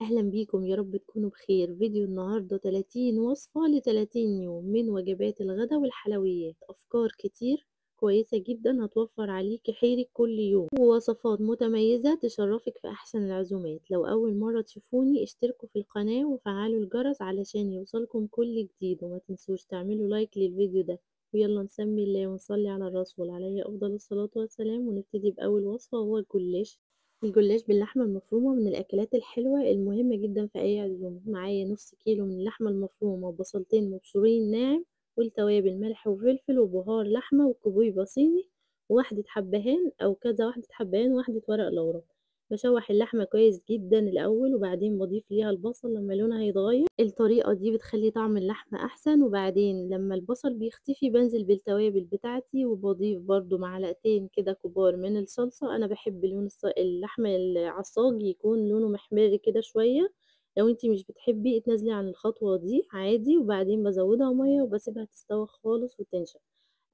أهلا بيكم، يا رب تكونوا بخير. فيديو النهاردة 30 وصفة ل30 يوم من وجبات الغدا والحلويات. أفكار كتير كويسة جدا هتوفر عليكي حيرك كل يوم، ووصفات متميزة تشرفك في أحسن العزومات. لو أول مرة تشوفوني اشتركوا في القناة وفعلوا الجرس علشان يوصلكم كل جديد، وما تنسوش تعملوا لايك للفيديو ده. ويلا نسمي الله ونصلي على الرسول عليه أفضل الصلاة والسلام، ونبتدي بأول وصفة وهو الجلاش. الجلاش باللحمة المفرومة من الأكلات الحلوة المهمة جدا في أي عزومة. معايا نص كيلو من اللحمة المفرومة وبصلتين مبشورين ناعم، والتوابل ملح وفلفل وبهار لحمة وكوبيبة صيني وواحدة حبهان أو كذا واحدة حبهان وواحدة ورق لورا. بشوح اللحمة كويس جدا الأول، وبعدين بضيف ليها البصل لما لونها يتغير. الطريقة دي بتخلي طعم اللحمة أحسن. وبعدين لما البصل بيختفي بنزل بالتوابل بتاعتي، وبضيف برضو معلقتين كده كبار من الصلصة. أنا بحب لون اللحمة العصاج يكون لونه محمر كده شوية. لو انتي مش بتحبي تنزلي عن الخطوة دي عادي. وبعدين بزودها مية وبسيبها تستوى خالص وتنشف.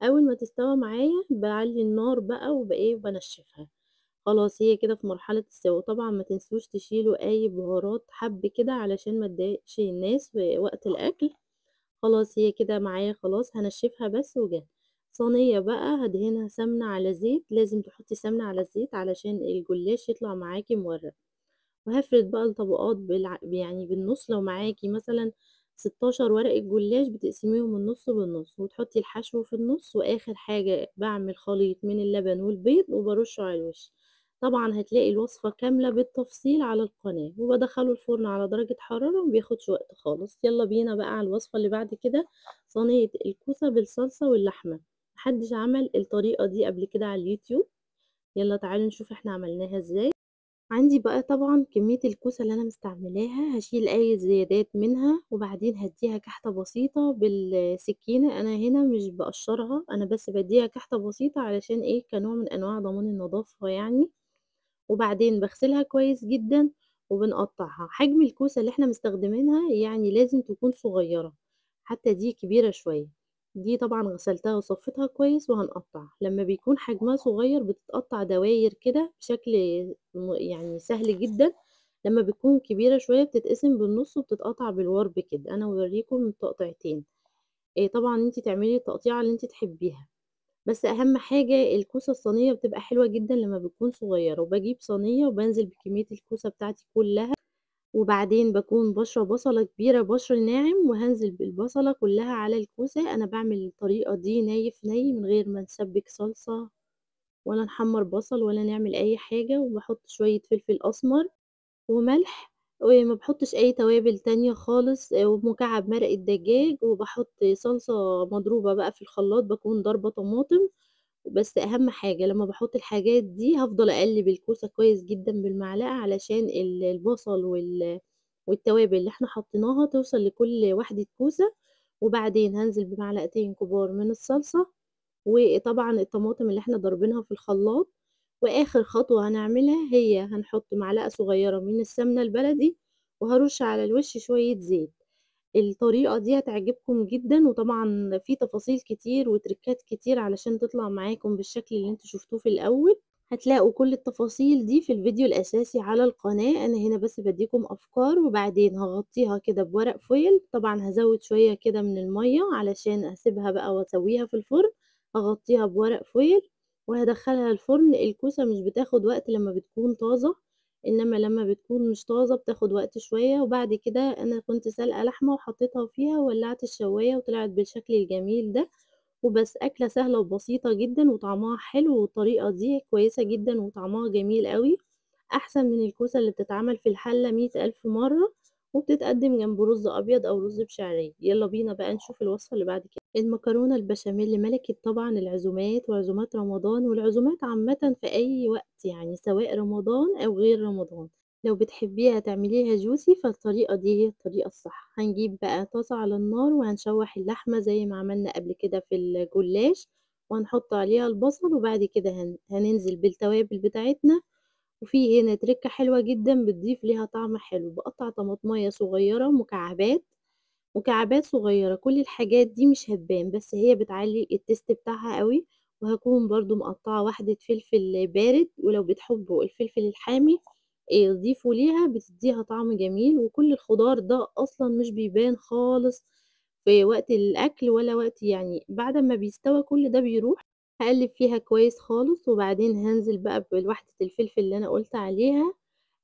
أول ما تستوى معايا بعلي النار بقى وبنشفها. خلاص هي كده في مرحلة السوا. طبعا ما تنسوش تشيلوا اي بهارات حب كده علشان ما تضايقش الناس وقت الاكل. خلاص هي كده معايا، خلاص هنشفها بس وجاهزة. صينية بقى هدهنها سمنة على زيت، لازم تحطي سمنة على الزيت علشان الجلاش يطلع معاكي مورق. وهفرد بقى الطبقات يعني بالنص. لو معاكي مثلا 16 ورقة جلاش بتقسميهم النص بالنص وتحطي الحشو في النص. واخر حاجة بعمل خليط من اللبن والبيض وبرشه على الوش. طبعا هتلاقي الوصفة كاملة بالتفصيل على القناة، وبدخله الفرن على درجة حرارة ومبياخدش وقت خالص. يلا بينا بقى على الوصفة اللي بعد كده. صينية الكوسة بالصلصة واللحمة. محدش عمل الطريقة دي قبل كده على اليوتيوب. يلا تعالوا نشوف احنا عملناها ازاي. عندي بقى طبعًا كمية الكوسة اللي أنا مستعملاها، هاشيل أي زيادات منها، وبعدين هادّيها كحة بسيطة بالسكينة. أنا هنا مش باقشّرها، أنا بس بادّيها كحة بسيطة علشان إيه، كنوع من أنواع ضمان النضافة يعني. وبعدين باغسلها كويس جدًا وبنقطّعها. حجم الكوسة اللي إحنا مستخدمينها يعني لازم تكون صغيّرة، حتى دي كبيرة شوية. دي طبعًا غسلتها وصفيتها كويس وهنقطّعها. لمّا بيكون حجمها صغيّر بتتقطّع دواير كده بشكل يعني سهل جدًا. لمّا بتكون كبيرة شوية بتتقسم بالنُص وبتتقطع بالورب كده. أنا هاوريكم التقطيعتين. طبعًا أنتِ تعملي التقطيعة اللي أنتِ تحبيها. بس أهم حاجة الكوسة الصينية بتبقى حلوة جدًا لمّا بتكون صغيرة. وباجيب صينية وبانزل بكمية الكوسة بتاعتي كلّها، وبعدين باكون باشرة بصلة كبيرة بشر ناعم وهانزل بالبصلة كلّها على الكوسة. أنا باعمل الطريقة دي ني في ني من غير ما نسبِّك صلصة ولا نحمّر بصل ولا نعمل أي حاجة. وباحط شوية فلفل أسمر وملح، وما باحطش أي توابل تانية خالص. ومكعب مرق الدجاج، وباحط صلصة مضروبة بقى في الخلاط، باكون ضاربة طماطم. بس أهم حاجة لمّا باحط الحاجات دي هافضل أقلِّب الكوسة كويس جدًا بالمعلقة علشان البصل والتوابل اللي إحنا حطيناها توصل لكل واحدة كوسة. وبعدين هانزل بمعلقتين كبار من الصلصة، وطبعًا الطماطم اللي إحنا ضاربينها في الخلاط. وآخر خطوة هنعملها هي هنحط معلقة صغيرة من السمنة البلدي، وهارُش على الوش شوية زيت. الطريقة دي هتعجبكم جدًا، وطبعًا في تفاصيل كتير وتريكات كتير علشان تطلع معاكم بالشكل اللي أنتم شفتوه في الأول. هتلاقوا كل التفاصيل دي في الفيديو الأساسي على القناة. أنا هنا بس بادّيكم أفكار. وبعدين هاغطّيها كده بورق فويل. طبعًا هازوّد شوية كده من المَيّة علشان أسيبها بقى وأسويها في الفرن. هاغطّيها بورق فويل وهادخّلها الفرن. الكوسة مش بتاخد وقت لمّا بتكون طازة، إنما لمّا بتكون مش طازة بتاخد وقت شوية. وبعد كده أنا كنت سالقة لحمة وحطيتها فيها وولّعت الشواية وطلعت بالشكل الجميل ده. وبس أكلة سهلة وبسيطة جدًا وطعمها حلو، والطريقة دي كويسة جدًا وطعمها جميل أوي. أحسن من الكوسة اللي بتتعمل في الحلة 100,000 مرة، وبتتقدم جنب رز أبيض أو رز بشعرية. يلا بينا بقى نشوف الوصفة اللي بعد كده. المكرونة البشاميل ملكة طبعًا العزومات وعزومات رمضان والعزومات عامةً في أي وقت يعني، سواء رمضان أو غير رمضان. لو بتحبيها تعمليها juicy فالطريقة دي هي الطريقة الصح. هنجيب بقى طاسة على النار وهنشوح اللحمة زي ما عملنا قبل كده في الجلاش، وهنحط عليها البصل. وبعد كده هننزل بالتوابل بتاعتنا. وفي هنا تركة حلوة جدًا بتضيف ليها طعم حلو. باقطّع طماطماية صغيرة مكعبات، مكعبات صغيرة. كل الحاجات دي مش هتبان، بس هي بتعلّي الtaste بتاعها أوي. وهاكون برضه مقطّعة واحدة فلفل بارد، ولو بتحبوا الفلفل الحامي ضيفوا ليها بتدّيها طعم جميل، وكل الخضار ده أصلًا مش بيبان خالص في وقت الأكل ولا وقت يعني بعد أمّا بيستوى كل ده بيروح، هاقلّب فيها كويس خالص، وبعدين هانزل بقى بواحدة الفلفل اللي أنا قُلت عليها،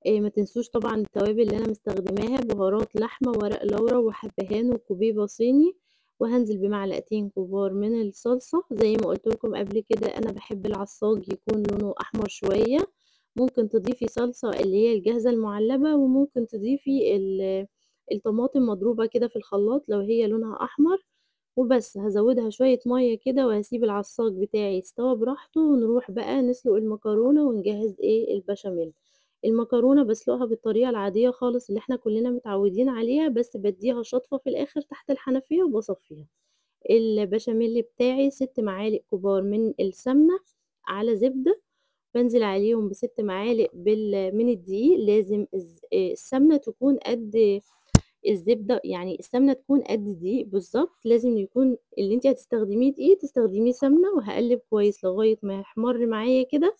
ما تنسوش طبعًا التوابل اللي أنا مستخدماها، بهارات لحمة وورق لورا وحبهان وكوبيبة صيني، وهانزل بمعلقتين كبار من الصلصة، زي ما قُلت لكم قبل كده أنا باحب العصاج يكون لونه أحمر شوية، ممكن تضيفي صلصة اللي هي الجاهزة المُعلبة، وممكن تضيفي الطماطم مضروبة كده في الخلاط لو هي لونها أحمر، وبس هازوّدها شوية مَيّة كده وهاسيب العصاج بتاعي يستوى براحته، ونروح بقى نسلُق المكرونة ونجهّز البشاميل. المكرونة باسلُقها بالطريقة العادية خالص اللي إحنا كُلّنا متعوّدين عليها، بس بادّيها شطفة في الآخر تحت الحنفية وباصفّيها. البشاميل بتاعي 6 معالق كبار من السمنة على زبدة، بانزل عليهم ب6 معالق من الدقيق، لازم السمنة تكون قد الزبدة، يعني السمنة تكون قد الدقيق بالضبط، لازم يكون اللي أنتِ هتستخدميه دقيق تستخدميه سمنة، وهاقلّب كويس لغاية ما يحمَر معايا كده،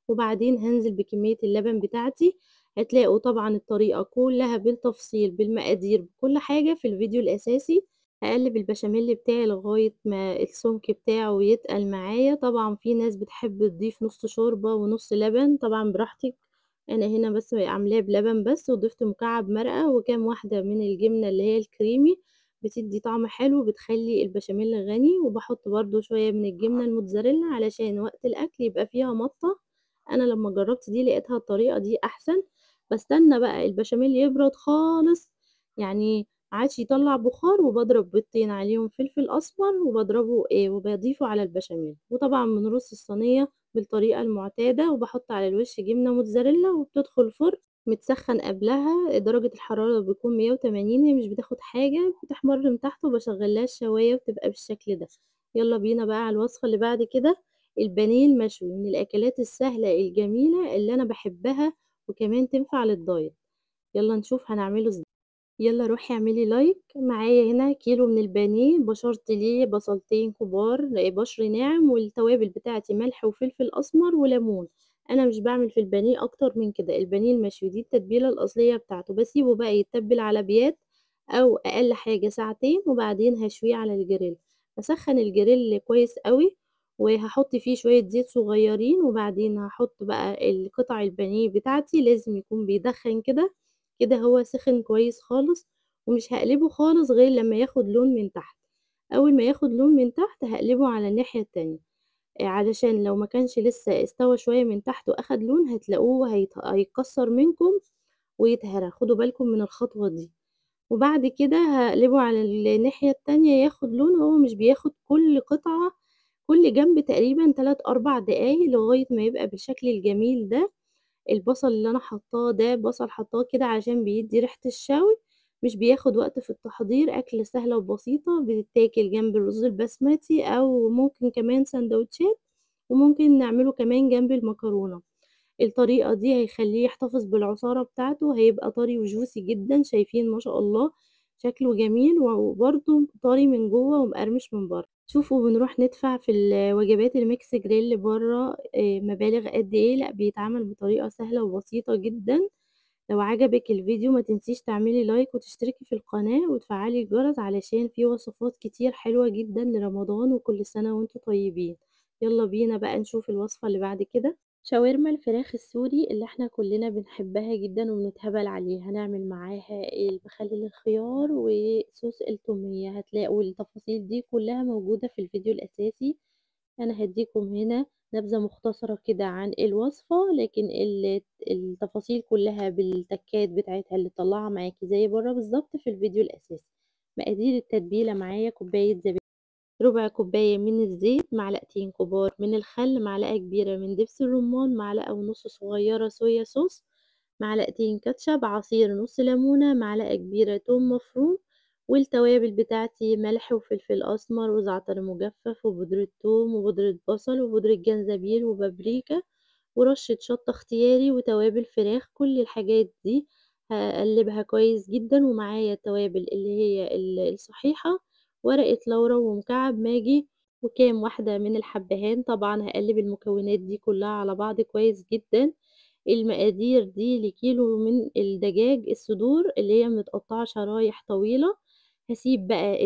وبعدين هانزل بكمية اللبن بتاعتي، هتلاقوا طبعًا الطريقة كلّها بالتفصيل بالمقادير بكل حاجة في الفيديو الأساسي، هاقلّب البشاميل بتاعي لغاية ما السُمك بتاعه يتقل معايا، طبعًا في ناس بتحب تضيف نُص شوربة ونُص لبن، طبعًا براحتك. أنا هنا بس عاملاه بلبن بس، وضِفت مكعب مرقة وكام واحدة من الجبنة اللي هي الكريمي، بتدّي طعم حلو، بتخلّي البشاميل غني، وباحط برضه شوية من الجبنة الموتزاريلا علشان وقت الأكل يبقى فيها مَطّة، أنا لمّا جرّبت دي لقيتها الطريقة دي أحسن، باستنى بقى البشاميل يبرد خالص، يعني ما عادش يطلّع بُخار، وباضرب بيضتين عليهم فلفل أسمر وباضربه وباضيفه على البشاميل، وطبعًا بنرُص الصينية بالطريقة المعتادة، وباحط على الوش جبنة موتزاريلا وبتدخل الفرن متسخّن قبلها، درجة الحرارة بتكون 180 هي مش بتاخد حاجة، بتحمر من تحت وباشغّل لها الشواية وبتبقى بالشكل ده. يالّا بينا بقى على الوصفة اللي بعد كده، البانيه المشوي من الأكلات السهلة الجميلة اللي أنا باحبها وكمان تنفع للدايت، يالّا نشوف هنعمله يالّا روحي اعملي لايك، معايا هنا كيلو من البانيه بشرت ليه بصلتين كبار بشر ناعم، والتوابل بتاعتي ملح وفلفل أسمر وليمون، أنا مش باعمل في البانيه أكتر من كده، البانيه المشوي دي التتبيلة الأصلية بتاعته، باسيبه بقى يتبل على بيات أو أقل حاجة ساعتين، وبعدين هاشويه على الجريل، باسخّن الجريل كويس أوي، وهاحط فيه شوية زيت صغيرين، وبعدين هاحط بقى قطع البانيه بتاعتي لازم يكون بيدخّن كده، كده هو سِخِن كويس خالص، ومش هاقلبه خالص غير لمّا ياخد لون من تحت، أول ما ياخد لون من تحت هاقلبه على الناحية التانية، علشان لو ما كانش لسه استوى شوية من تحت وأخد لون هتلاقوه هيتكسر منكم ويتهرى، خدوا بالكم من الخطوة دي، وبعد كده هاقلبه على الناحية التانية ياخد لون، هو مش بياخد كل قطعة كل جنب تقريبًا 3، 4 دقايق لغاية ما يبقى بالشكل الجميل ده. البصل اللي أنا حاطاه ده بصل حاطاه كده عشان بيدّي ريحة الشوي، مش بياخد وقت في التحضير، أكلة سهلة وبسيطة بتتاكل جنب الرز البسمتي أو ممكن كمان ساندوتشات، وممكن نعمله كمان جنب المكرونة. الطريقة دي هيخلّيه يحتفظ بالعصارة بتاعته، هيبقى طري وjuicy جدًا، شايفين ما شاء الله شكله جميل وبرضه طري من جوّه ومقرمش من برّه. شوفوا بنروح ندفع في الوجبات الmix grill برّه مبالغ قد إيه، لأ بيتعمل بطريقة سهلة وبسيطة جدًا. لو عجبِك الفيديو ما تنسيش تعملي لايك وتشتركي في القناة وتفعّلي الجرس علشان في وصفات كتير حلوة جدًا لرمضان، وكل سنة وأنتم طيبين. يالّا بينا بقى نشوف الوصفة اللي بعد كده. شاورما الفراخ السوري اللي إحنا كلنا بنحبها جدًا وبنتهبل عليها، هنعمل معاها مخلل الخيار وصوص التومية، هتلاقوا التفاصيل دي كلها موجودة في الفيديو الأساسي، أنا هادّيكم هنا نبذة مختصرة كده عن الوصفة، لكن التفاصيل كلها بالتكات بتاعتها اللي تطلّعها معاكِ زي برّه بالضبط في الفيديو الأساسي. مقادير التتبيلة معايا كوباية ربع كوباية من الزيت، معلقتين كبار من الخل، معلقة كبيرة من دبس الرمان، معلقة ونُص صغيرة صويا صوص، معلقتين كاتشب، عصير نُص ليمونة، معلقة كبيرة توم مفروم، والتوابل بتاعتي ملح وفلفل أسمر وزعتر مجفف وبودرة توم وبودرة بصل وبودرة جنزبيل وبابريكا ورشة شطة اختياري وتوابل فراخ، كل الحاجات دي هاقلّبها كويس جدًا، ومعايا التوابل اللي هي الصحيحة، ورقة لورا ومكعب ماجي وكام واحدة من الحبهان، طبعًا هاقلّب المكونات دي كلّها على بعض كويس جدًا، المقادير دي لكيلو من الدجاج الصدور اللي هي متقطعة شرايح طويلة. هاسيب بقى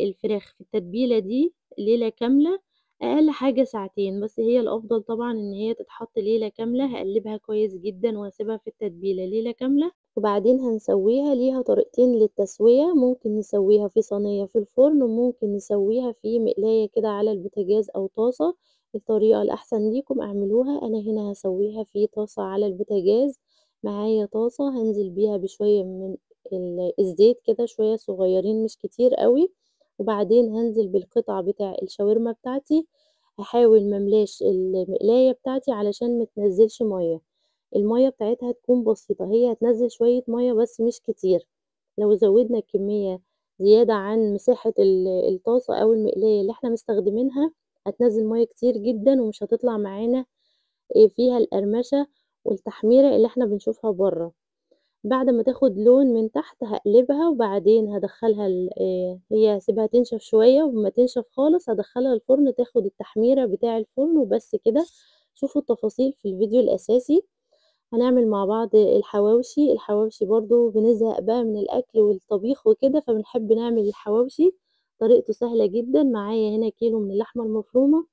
الفراخ في التتبيلة دي ليلة كاملة، أقل حاجة ساعتين، بس هي الأفضل طبعًا إن هي تتحط ليلة كاملة. هاقلّبها كويس جدًا وهاسيبها في التتبيلة ليلة كاملة، وبعدين هنسويها. ليها طريقتين للتسوية، ممكن نسويها في صينية في الفرن، وممكن نسويها في مقلاية كده على البوتاجاز أو طاسة. الطريقة الأحسن ليكم اعملوها. أنا هنا هاسويها في طاسة على البوتاجاز. معايا طاسة هانزل بيها بشوية من الزيت كده، شوية صغيرين مش كتير أوي، وبعدين هانزل بالقطع بتاع الشاورما بتاعتي. هاحاول ما املاش المقلاية بتاعتي علشان ما تنزّلش مَيّة، المَيّة بتاعتها تكون بسيطة، هي هتنزّل شوية مَيّة بس مش كتير. لو زوّدنا الكمية زيادة عن مساحة الطاسة أو المقلاية اللي إحنا مستخدمينها، هتنزّل مَيّة كتير جدًا ومش هتطلع معانا فيها القرمشة والتحميرة اللي إحنا بنشوفها برّه. بعد ما تاخد لون من تحت هاقلبها، وبعدين هادخّلها هي هاسيبها تنشف شوية، وأمّا تنشف خالص هادخّلها الفرن تاخد التحميرة بتاع الفرن وبس كده. شوفوا التفاصيل في الفيديو الأساسي. هنعمل مع بعض الحواوشي. الحواوشي برضه بنزهق بقى من الأكل والطبيخ وكده، فبنحب نعمل الحواوشي. طريقته سهلة جدًا. معايا هنا كيلو من اللحمة المفرومة،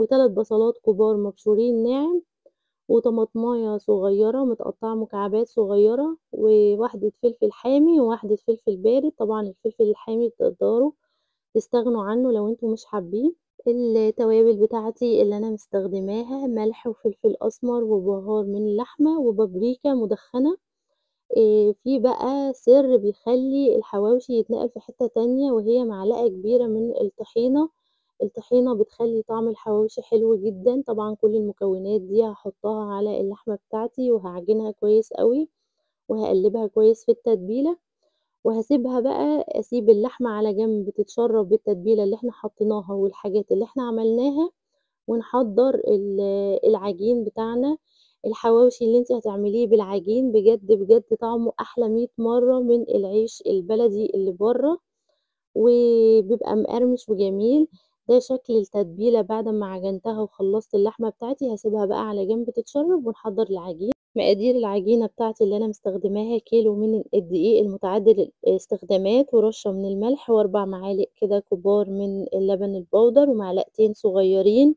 و3 بصلات كبار مبشورين ناعم، وطماطماية صغيرة متقطعة مكعبات صغيرة، وواحدة فلفل حامي، وواحدة فلفل بارد. طبعًا الفلفل الحامي تقدروا تستغنوا عنه لو أنتم مش حابين. التوابل بتاعتي اللي أنا مستخدماها ملح وفلفل أسمر وبهار من اللحمة وبابريكا مدخنة. في بقى سر بيخلّي الحواوشي يتنقل في حتة تانية، وهي معلقة كبيرة من الطحينة. الطحينة بتخلّي طعم الحواوشي حلو جدًا. طبعًا كل المكونات دي هاحطها على اللحمة بتاعتي وهاعجنها كويس أوي، وهاقلّبها كويس في التتبيلة، وهاسيبها بقى. أسيب اللحمة على جنب تتشرب بالتتبيلة اللي إحنا حطيناها والحاجات اللي إحنا عملناها، ونحضّر العجين بتاعنا. الحواوشي اللي أنتِ هتعمليه بالعجين بجد، بجد طعمه أحلى 100 مرّة من العيش البلدي اللي برّه، وبيبقى مقرمش وجميل. ده شكل التتبيلة بعد أمّا عجنتها وخلّصت اللحمة بتاعتي. هاسيبها بقى على جنب تتشرب ونحضّر العجين. مقادير العجينة بتاعتي اللي أنا مستخدماها كيلو من الدقيق المتعدد الاستخدامات، ورشة من الملح، و4 معالق كده كبار من اللبن البودر، ومعلقتين صغيرين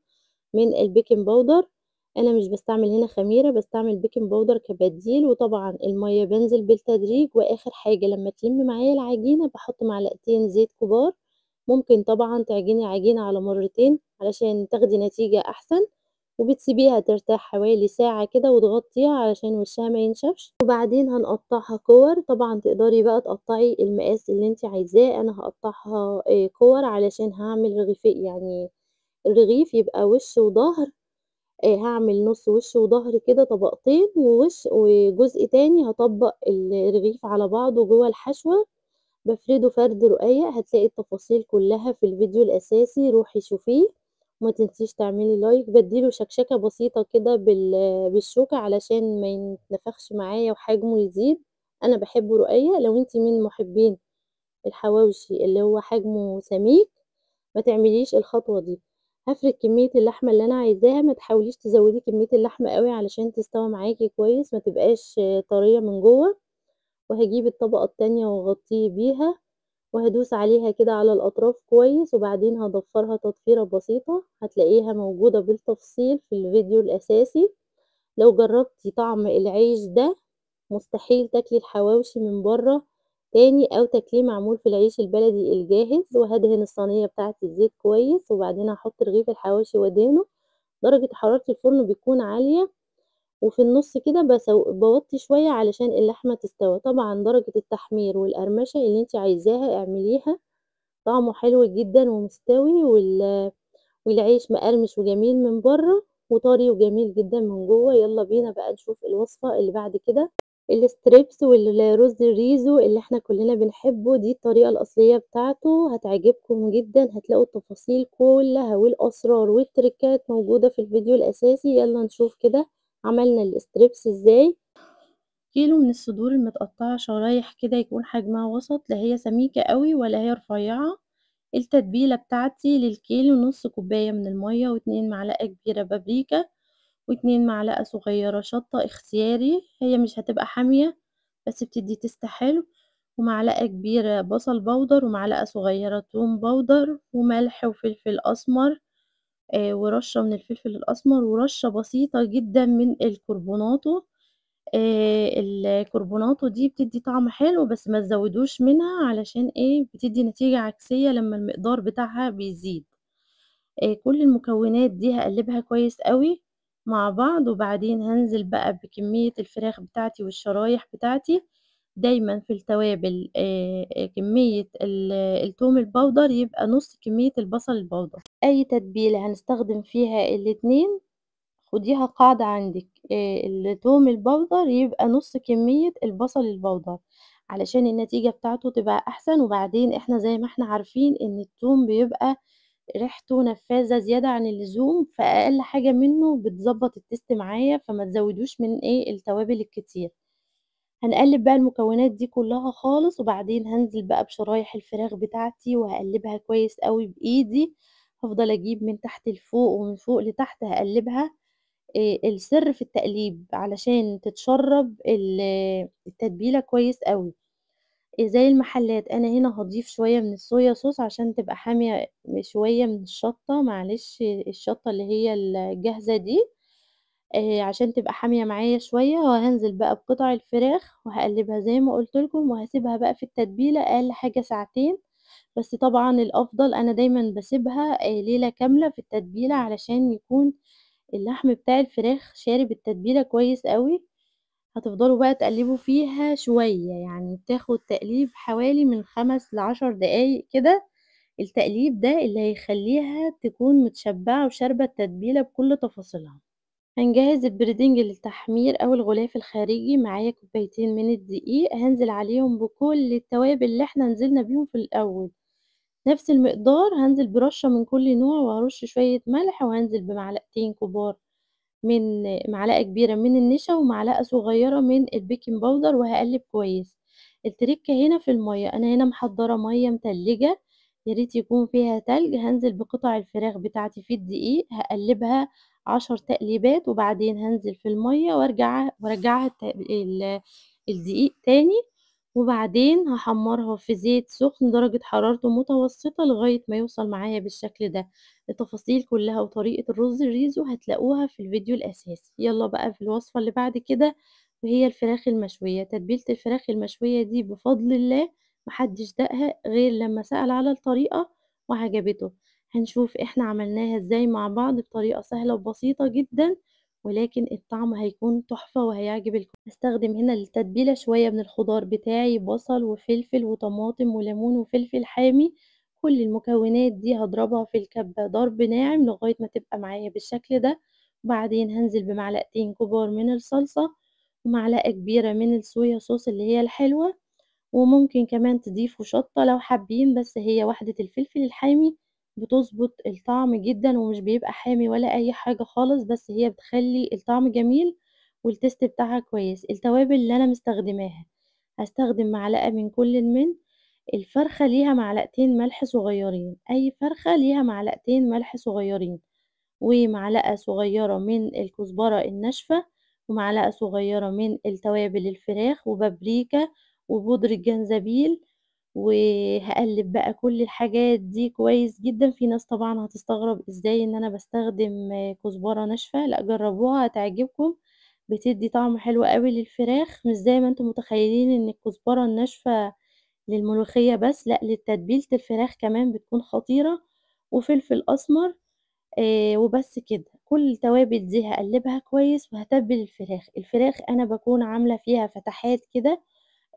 من البيكنج باودر. أنا مش باستعمل هنا خميرة، باستعمل بيكنج باودر كبديل. وطبعًا المَيّة بانزل بالتدريج، وآخر حاجة لمّا تلِم معايا العجينة باحط معلقتين زيت كبار. ممكن طبعًا تعجني عجينة على مرتين علشان تاخدي نتيجة أحسن، وبتسيبيها ترتاح حوالي ساعة كده وتغطّيها علشان وشّها ما ينشفش، وبعدين هنقطّعها كِوَر. طبعًا تقدري بقى تقطّعي المقاس اللي أنتِ عايزاه. أنا هاقطّعها كِوَر علشان هاعمل يعني الرغيف يبقى وِش وضهر. هاعمل نُص وِش وضهر كده طبقتين، وجزء تاني هاطبّق الرغيف على بعضه جوّه الحشوة، بافرده فرد رقيق. هتلاقي التفاصيل كلّها في الفيديو الأساسي، روحي شوفيه. وما تنسيش تعملي لايك. بادّي له شكشكة بسيطة كده بالشوكة علشان ما يتنفخش معايا وحجمه يزيد. أنا باحبه رقيق. لو أنتِ من مُحبّين الحواوشي اللي هو حجمه سميك، ما تعمليش الخطوة دي. هافرد كمية اللحمة اللي أنا عايزاها. ما تحاوليش تزوّدي كمية اللحمة أوي علشان تستوى معاكِ كويس، ما تبقاش طرية من جوّه. وهاجيب الطبقة التانية وأغطيه بيها، وهادوس عليها كده على الأطراف كويس، وبعدين هاضفّرها تضفيرة بسيطة. هتلاقيها موجودة بالتفصيل في الفيديو الأساسي. لو جرّبتِ طعم العيش ده مستحيل تاكلي الحواوشي من برّه تاني، أو تاكليه معمول في العيش البلدي الجاهز. وهادهن الصينية بتاعتي زيت كويس، وبعدين هاحط رغيف الحواوشي وأدهنه. درجة حرارة الفرن بتكون عالية، وفي النُص كده باوطّي شوية علشان اللحمة تستوى. طبعًا درجة التحمير والقرمشة اللي أنتِ عايزاها اعمليها. طعمه حلو جدًا ومستوي، والعيش مقرمش وجميل من برّه، وطري وجميل جدًا من جوّه. يالّا بينا بقى نشوف الوصفة اللي بعد كده. الستريبس والرز الريزو اللي إحنا كلّنا بنحبه، دي الطريقة الأصلية بتاعته هتعجبكم جدًا. هتلاقوا التفاصيل كلّها والأسرار والتريكات موجودة في الفيديو الأساسي. يالّا نشوف كده عملنا الستريبس إزاي. كيلو من الصدور المتقطعة شرايح كده يكون حجمها وسط، لا هي سميكة أوي ولا هي رفيعة. التتبيلة بتاعتي للكيلو نُص كوباية من المَيّة، و2 معلقة كبيرة بابريكا، و2 معلقة صغيرة شطة اختياري، هي مش هتبقى حامية بس بتدّي taste حلو، ومعلقة كبيرة بصل بودر، ومعلقة صغيرة توم بودر، وملح وفلفل أسمر، ورشة من الفلفل الأسمر، ورشة بسيطة جدًا من الكربوناتو. الكربوناتو دي بتدّي طعم حلو بس ما تزوّدوش منها علشان إيه، بتدّي نتيجة عكسية لمّا المقدار بتاعها بيزيد. كل المكونات دي هاقلّبها كويس أوي مع بعض، وبعدين هانزل بقى بكمية الفراخ بتاعتي والشرايح بتاعتي. دايمًا في التوابل كمية التوم البودر يبقى نُص كمية البصل البودر. أي تتبيلة هنستخدم فيها الاتنين خديها قاعدة عندِك، التوم البودر يبقى نُص كمية البصل البودر، علشان النتيجة بتاعته تبقى أحسن، وبعدين إحنا زي ما إحنا عارفين إن التوم بيبقى ريحته نفاذة زيادة عن اللزوم، فأقل حاجة منه بتضبّط التيست معايا، فما تزوّدوش من التوابل الكتير. هنقلّب بقى المكونات دي كلّها خالص، وبعدين هانزل بقى بشرايح الفراخ بتاعتي وهاقلّبها كويس أوي بإيدي، هافضل أجيب من تحت لفوق ومن فوق لتحت هاقلّبها. السر في التقليب علشان تتشرّب التتبيلة كويس أوي. زي المحلات، أنا هنا هاضيف شوية من الصويا صوص عشان تبقى حامية شوية من الشطة، معلش الشطة اللي هي الجاهزة دي، عشان تبقى حامية معايا شوية، وهانزل بقى بقطع الفراخ وهاقلّبها زي ما قُلت لكم، وهاسيبها بقى في التتبيلة أقل حاجة ساعتين. بس طبعًا الأفضل أنا دايمًا باسيبها ليلة كاملة في التتبيلة علشان يكون اللحم بتاع الفراخ شارب التتبيلة كويس أوي. هتفضلوا بقى تقلّبوا فيها شوية، يعني بتاخد تقليب حوالي من 5 ل10 دقايق كده، التقليب ده اللي هيخلّيها تكون متشبعة وشاربة التتبيلة بكل تفاصيلها. هنجهّز البريدنج للتحمير أو الغلاف الخارجي، معايا كوبايتين من الدقيق هانزل عليهم بكل التوابل اللي إحنا نزلنا بيهم في الأول، نفس المقدار هانزل برشة من كل نوع، وهارُش شوية ملح، وهانزل بمعلقتين كبار من معلقة كبيرة من النشا، ومعلقة صغيرة من البيكنج باودر، وهاقلّب كويس. التركة هنا في المَيّة، أنا هنا محضّرة مَيّة متلجة، يا ريت يكون فيها تلج، هانزل بقطع الفراخ بتاعتي في الدقيق، هاقلّبها 10 تقليبات، وبعدين هانزل في المَيّة وارجّعها الدقيق تاني، وبعدين هاحمّرها في زيت سخن درجة حرارته متوسطة لغاية ما يوصل معايا بالشكل ده. التفاصيل كلّها وطريقة الرز الريزو هتلاقوها في الفيديو الأساسي. يالّا بقى في الوصفة اللي بعد كده، وهي الفراخ المشوية. تتبيلة الفراخ المشوية دي بفضل الله ما حدش داقها غير لمّا سأل على الطريقة وعجبته. هنشوف إحنا عملناها إزاي مع بعض بطريقة سهلة وبسيطة جدًا، ولكن الطعم هيكون تحفة وهيعجب الكل. هاستخدم هنا للتتبيلة شوية من الخضار بتاعي، بصل وفلفل وطماطم وليمون وفلفل حامي. كل المكونات دي هاضربها في الكبة ضرب ناعم لغاية ما تبقى معايا بالشكل ده، وبعدين هانزل بمعلقتين كبار من الصلصة، ومعلقة كبيرة من الصويا صوص اللي هي الحلوة، وممكن كمان تضيفوا شطة لو حابين، بس هي واحدة الفلفل الحامي بتضبط الطعم جدًا، ومش بيبقى حامي ولا أي حاجة خالص، بس هي بتخلّي الطعم جميل والتيست بتاعها كويس. التوابل اللي أنا مستخدماها، هاستخدم معلقة من كل من الفرخة ليها معلقتين ملح صغيرين، أي فرخة ليها معلقتين ملح صغيرين، ومعلقة صغيرة من الكزبرة الناشفة، ومعلقة صغيرة من التوابل الفراخ، وبابريكا، وبودرة جنزبيل. وهاقلّب بقى كل الحاجات دي كويس جدًا. في ناس طبعًا هتستغرب إزاي إن أنا باستخدم كزبرة ناشفة، لأ جرّبوها هتعجبكم، بتدّي طعم حلو أوي للفراخ، مش زي ما أنتم متخيلين إن الكزبرة الناشفة للملوخية بس، لأ لتتبيلة الفراخ كمان بتكون خطيرة، وفلفل أسمر. وبس كده، كل التوابل دي هاقلّبها كويس وهاتبّل الفراخ. الفراخ أنا باكون عاملة فيها فتحات كده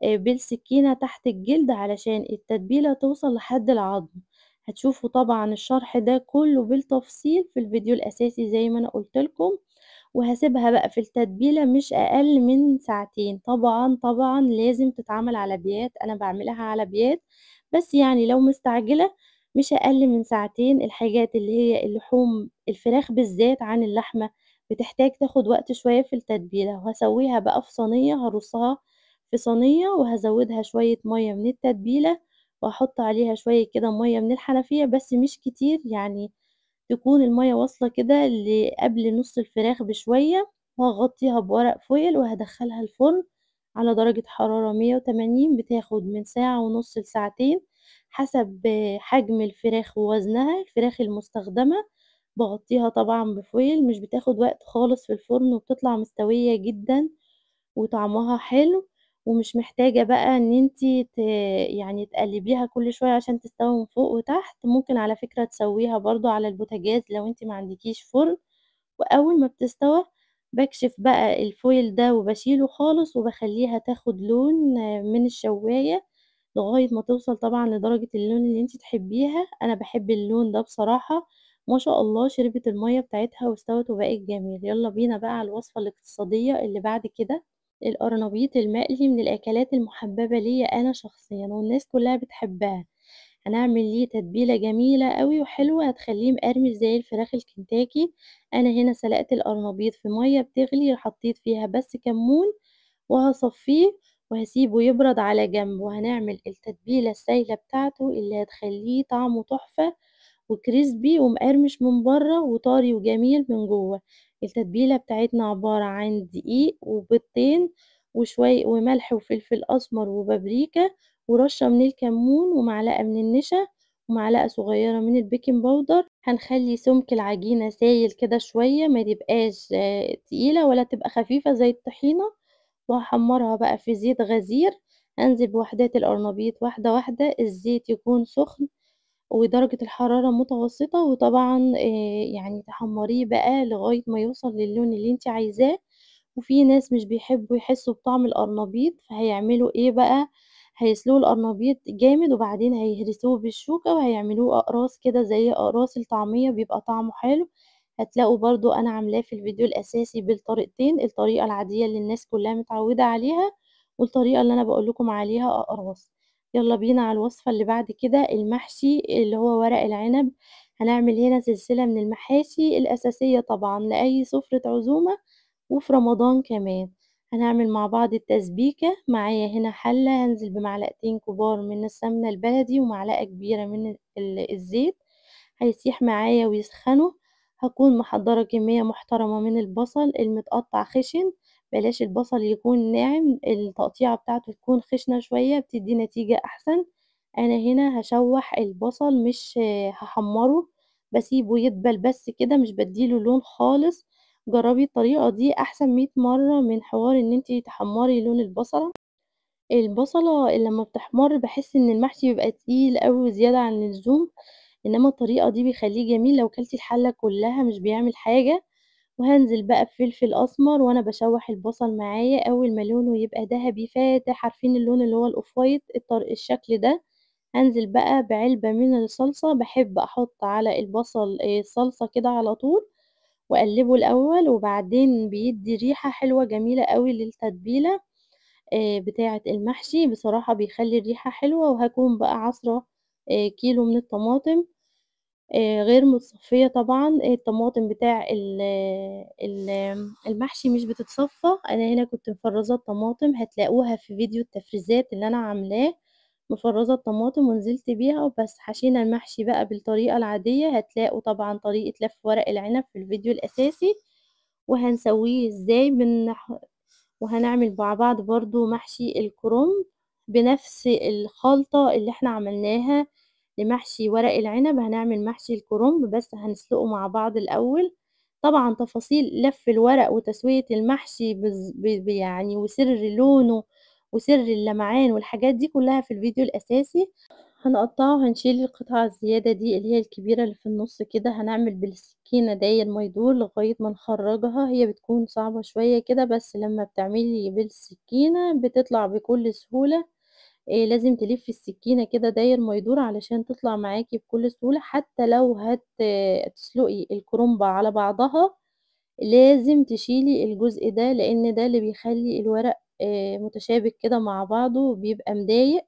بالسكينة تحت الجلد علشان التتبيلة توصل لحد العضم. هتشوفوا طبعًا الشرح ده كلّه بالتفصيل في الفيديو الأساسي زي ما أنا قُلت لكم. وهاسيبها بقى في التتبيلة مش أقل من ساعتين. طبعًا، طبعًا لازم تتعمل على بيات، أنا باعملها على بيات، بس يعني لو مستعجلة مش أقل من ساعتين. الحاجات اللي هي اللحوم الفراخ بالذات عن اللحمة بتحتاج تاخد وقت شوية في التتبيلة. وهاسويها بقى في صينية، هارصها في صينية وهازودها شوية مَيّة من التتبيلة، وهاحط عليها شوية كده مَيّة من الحنفية بس مش كتير، يعني تكون المَيّة واصلة كده قبل نُص الفراخ بشوية، وهاغطّيها بورق فويل وهادخّلها الفرن على درجة حرارة 180 بتاخد من ساعة ونُص لساعتين حسب حجم الفراخ ووزنها، الفراخ المستخدمة باغطّيها طبعًا بفويل مش بتاخد وقت خالص في الفرن وبتطلع مستوية جدًا وطعمها حلو، ومش محتاجة بقى إن أنتِ يعني تقلّبيها كل شوية عشان تستوي من فوق وتحت، ممكن على فكرة تسوّيها برضه على البوتاجاز لو أنتِ ما عندكيش فرن، وأول ما بتستوى باكشف بقى الفويل ده وباشيله خالص وباخلّيها تاخد لون من الشواية لغاية ما توصل طبعًا لدرجة اللون اللي أنتِ تحبيها، أنا باحب اللون ده بصراحة، ما شاء الله شربت المَيّة بتاعتها واستوت وبقت جميل. يالّا بينا بقى على الوصفة الاقتصادية اللي بعد كده. القرنبيط المقلي من الأكلات المحببة ليّا أنا شخصيًا والناس كلّها بتحبها، هنعمل ليه تتبيلة جميلة أوي وحلوة هتخلّيه مقرمش زي الفراخ الكنتاكي. أنا هنا سلقت القرنبيط في مَيّة بتغلي حطيت فيها بس كمون وهاصفّيه وهاسيبه يبرد على جنب، وهنعمل التتبيلة السايلة بتاعته اللي هتخلّيه طعمه تحفة وكريسبي ومقرمش من برّه وطري وجميل من جوّه. التتبيلة بتاعتنا عبارة عن دقيق وبيضتين وملح وفلفل أسمر وبابريكا ورشة من الكمون ومعلقة من النشا ومعلقة صغيرة من البيكنج باودر. هنخلّي سمك العجينة سايل كده شوية ما تبقاش تقيلة ولا تبقى خفيفة زي الطحينة، وهاحمّرها بقى في زيت غزير، هانزل بوحدات القرنبيط واحدة واحدة، الزيت يكون سخن ودرجة الحرارة متوسطة، وطبعًا يعني تحمّريه بقى لغاية ما يوصل للون اللي أنتِ عايزاه، وفي ناس مش بيحبّوا يحسّوا بطعم القرنبيط، فهيعملوا إيه بقى، هيسلقوا القرنبيط جامد وبعدين هيهرسوه بالشوكة وهيعملوه أقراص كده زي أقراص الطعمية بيبقى طعمه حلو. هتلاقوا برضه أنا عاملاه في الفيديو الأساسي بالطريقتين، الطريقة العادية اللي الناس كلّها متعوّدة عليها، والطريقة اللي أنا باقول لكم عليها أقراص. يالّا بينا على الوصفة اللي بعد كده، المحشي اللي هو ورق العنب. هنعمل هنا سلسلة من المحاشي الأساسية طبعًا لأي سُفرة عزومة وفي رمضان كمان. هنعمل مع بعض التسبيكة، معايا هنا حلة هانزل بمعلقتين كبار من السمنة البلدي ومعلقة كبيرة من الزيت، هيسيح معايا ويسخنوا. هاكون محضّرة كمية محترمة من البصل المتقطّع خِشِن، بلاش البصل يكون ناعم، التقطيعة بتاعته تكون خشنة شوية بتدّي نتيجة أحسن. أنا هنا هاشوّح البصل مش هاحمّره، باسيبه يدبل بس كده مش بادّي له لون خالص. جرّبي الطريقة دي أحسن 100 مرّة من حوار إن أنتِ تحمّري لون البصلة. البصلة لمّا بتحمَر باحس إن المحشي بيبقى تقيل أوي وزيادة عن اللزوم، إنّما الطريقة دي بيخلّيه جميل لو كلتِ الحلة كلّها مش بيعمل حاجة. وهانزل بقى بفلفل أسمر وأنا باشوّح البصل معايا، أول ما لونه يبقى دهبي فاتح، عارفين اللون اللي هو الoff white الشكل ده، هانزل بقى بعلبة من الصلصة، باحب أحُط على البصل صلصة كده على طول وأقلّبه الأول وبعدين بيدّي ريحة حلوة جميلة أوي للتتبيلة بتاعة المحشي، بصراحة بيخلّي الريحة حلوة. وهاكون بقى عاصرة كيلو من الطماطم غير متصفية طبعًا، الطماطم بتاع ال المحشي مش بتتصفى، أنا هنا كنت مفرّزة الطماطم هتلاقوها في فيديو التفريزات اللي أنا عاملاه، مفرّزة الطماطم ونزلت بيها وبس. حشينا المحشي بقى بالطريقة العادية، هتلاقوا طبعًا طريقة لَف ورق العنب في الفيديو الأساسي، وهنسويه إزاي وهنعمل مع بعض برضه محشي الكرنب بنفس الخلطة اللي إحنا عملناها لمحشي ورق العنب، هنعمل محشي الكرنب بس هنسلقه مع بعض الأول. طبعًا تفاصيل لَف الورق وتسوية المحشي بالض ب ب يعني وسر لونه وسر اللمعان والحاجات دي كلها في الفيديو الأساسي. هنقطّعه وهنشيل القطعة الزيادة دي اللي هي الكبيرة اللي في النُص كده، هنعمل بالسكينة داير ما يدور لغاية ما نخرّجها، هي بتكون صعبة شوية كده بس لمّا بتعملي بالسكينة بتطلع بكل سهولة. لازم تلفّي السكينة كده داير ما يدور علشان تطلع معاكِ بكل سهولة، حتى لو تسلقي الكرنبة على بعضها لازم تشيلي الجزء ده، لإن ده اللي بيخلّي الورق متشابك كده مع بعضه وبيبقى مضايق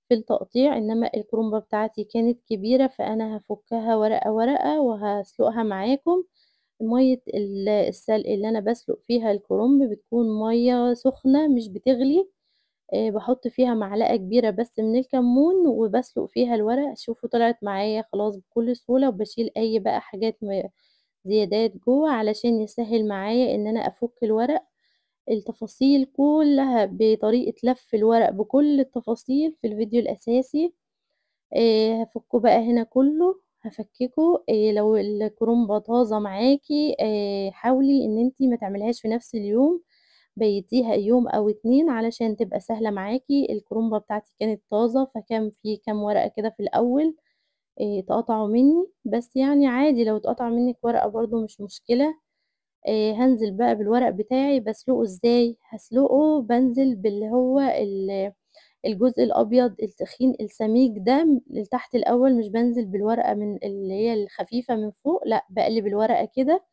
في التقطيع، إنما الكرومبة بتاعتي كانت كبيرة فأنا هافُكّها ورقة، ورقة وهاسلُقها معاكم. مَيّة السلق اللي أنا باسلُق فيها الكرنب بتكون مَيّة سخنة مش بتغلي، باحط فيها معلقة كبيرة بس من الكمون وباسلق فيها الورق، شوفوا طلعت معايا خلاص بكل سهولة، وباشيل أي بقى حاجات زيادات جوّه علشان يسهّل معايا إن أنا أفُك الورق. التفاصيل كلّها بطريقة لَف الورق بكل التفاصيل في الفيديو الأساسي. هافُكُّه بقى هنا كلّه، هافكِّكه. لو الكرنبة طازة معاكِ حاولي إن أنتِ ما تعمليهاش في نفس اليوم، بيتيها يوم أو 2 علشان تبقى سهلة معاكِ. الكرنبة بتاعتي كانت طازة، فكان في كام ورقة كده في الأول اتقطعوا منّي، بس يعني عادي لو اتقطع منِّك ورقة برضه مش مشكلة. هانزل بقى بالورق بتاعي باسلقه إزاي، هاسلقه بانزل باللي هو الجزء الأبيض التخين السميك ده لتحت الأول، مش بانزل بالورقة من اللي هي الخفيفة من فوق، لأ باقلب الورقة كده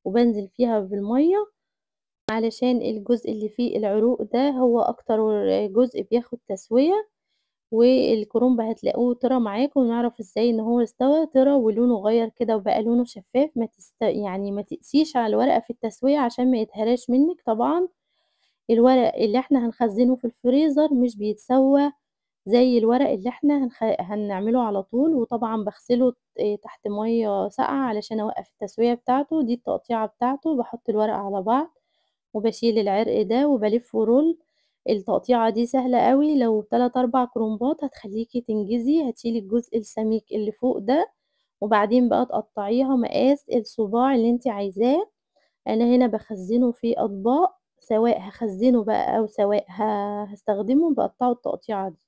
وبانزل فيها بالمَيّة علشان الجزء اللي فيه العروق ده هو أكتر جزء بياخد تسوية. والكرنب هتلاقوه طرى معاكم، ونعرف إزاي إن هو استوى، طرى ولونه غيّر كده وبقى لونه شفاف، يعني ما تقسيش على الورقة في التسوية عشان ما يتهراش منِّك طبعًا. الورق اللي إحنا هنخزّنه في الفريزر مش بيتسوّى زي الورق اللي إحنا هنعمله على طول، وطبعًا باغسله تحت مَيّة ساقعة علشان أوقّف التسوية بتاعته، دي التقطيعة بتاعته، باحط الورق على بعض وباشيل العرق ده وبالفه رول. التقطيعة دي سهلة أوي، لو 3، 4 كرنبات هتخلّيكِ تنجزي، هتشيلي الجزء السميك اللي فوق ده، وبعدين بقى تقطّعيها مقاس الصباع اللي أنتِ عايزاه. أنا هنا باخزّنه في أطباق، سواء هاخزّنه بقى أو سواء هاستخدمه، باقطّعه التقطيعة دي،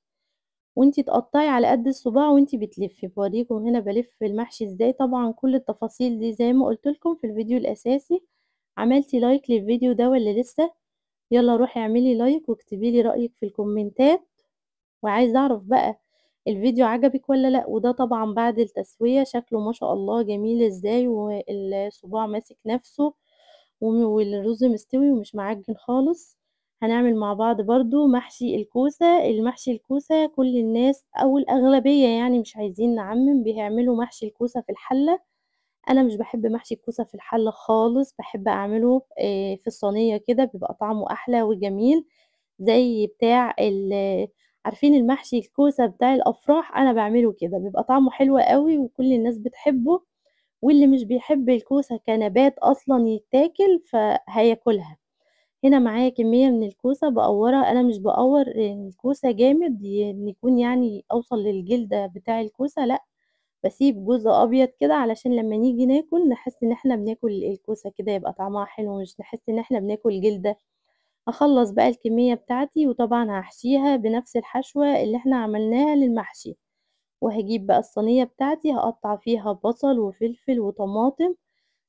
وأنتِ تقطّعي على قد الصباع وأنتِ بتلفّي. باورّيكم هنا بالِف المحشي إزاي، طبعًا كل التفاصيل دي زي ما قُلت لكم في الفيديو الأساسي. عملتِ لايك للفيديو ده والّا لسه؟ يالّا روحي اعملي لايك واكتبي لي رأيِك في الكومنتات، وعايزة أعرف بقى الفيديو عجبِك والّا لأ. وده طبعًا بعد التسوية شكله ما شاء الله جميل إزاي، والصباع ماسك نَفْسه والرز مستوي ومش معجِّن خالص. هنعمل مع بعض برضه محشي الكوسة. المحشي الكوسة كل الناس أو الأغلبية يعني مش عايزين نعمِّم، بيعملوا محشي الكوسة في الحلة. أنا مش باحب محشي الكوسة في الحلة خالص، باحب أعمله في الصينية كده بيبقى طعمه أحلى وجميل، زي بتاع عارفين المحشي الكوسة بتاع الأفراح، أنا باعمله كده، بيبقى طعمه حلو أوي وكل الناس بتحبه، واللي مش بيحب الكوسة كنبات أصلًا يتاكل فهياكلها. هنا معايا كمية من الكوسة باقورها، أنا مش باقور الكوسة جامد إن يكون يعني أوصل للجلدة بتاع الكوسة لأ، باسيب جزء أبيض كده علشان لمّا نيجي ناكل نحس إن إحنا بناكل الكوسة كده يبقى طعمها حلو، مش نحس إن إحنا بناكل جلدة. هاخلّص بقى الكمية بتاعتي وطبعًا هاحشيها بنفس الحشوة اللي إحنا عملناها للمحشي، وهاجيب بقى الصينية بتاعتي هاقطّع فيها بصل وفلفل وطماطم.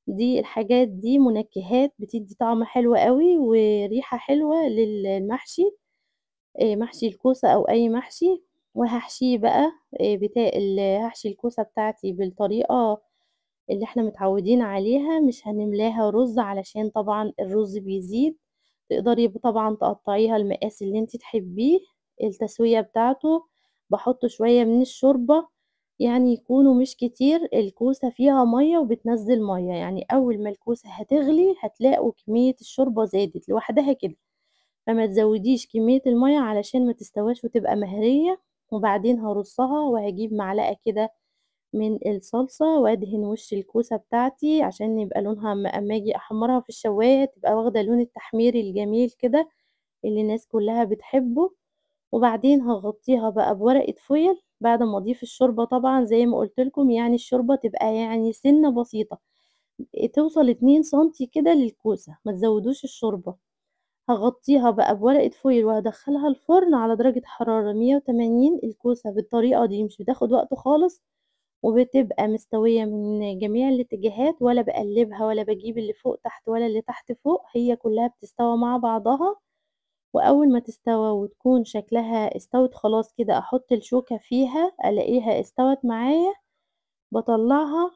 دي الحاجات دي منكهات بتدّي طعم حلو أوي وريحة حلوة للمحشي، محشي الكوسة أو أي محشي. وهاحشيه بقى بتا هاحشي الكوسة بتاعتي بالطريقة اللي إحنا متعودين عليها، مش هنملاها رُز علشان طبعًا الرُز بيزيد. تقدري طبعًا تقطّعيها المقاس اللي أنتِ تحبيه. التسوية بتاعته باحط شوية من الشوربة، يعني يكونوا مش كتير، الكوسة فيها مَيّة وبتنزّل مَيّة، يعني أول ما الكوسة هتغلي هتلاقوا كمية الشوربة زادت لوحدها كده، فما تزوّديش كمية المَيّة علشان ما تستواش وتبقى مهرية. وبعدين هارُصّها وهاجيب معلقة كده من الصلصة وأدهن وش الكوسة بتاعتي عشان يبقى لونها أمّا آجي أحمّرها في الشواية تبقى واخدة لون التحمير الجميل كده اللي الناس كلّها بتحبه. وبعدين هاغطّيها بقى بورقة فويل بعد ما أضيف الشوربة طبعًا زي ما قُلت لكم، يعني الشوربة تبقى يعني سِنّة بسيطة، توصل 2 سنتي كده للكوسة، ما تزوّدوش الشوربة. هاغطّيها بقى بورقة فويل وهادخّلها الفرن على درجة حرارة 180. الكوسة بالطريقة دي مش بتاخد وقت خالص، وبتبقى مستوية من جميع الاتجاهات، ولا باقلّبها ولا باجيب اللي فوق تحت ولا اللي تحت فوق، هي كلّها بتستوى مع بعضها. وأول ما تستوى وتكون شكلها استوت خلاص كده أحُط الشوكة فيها ألاقيها استوت معايا، باطلّعها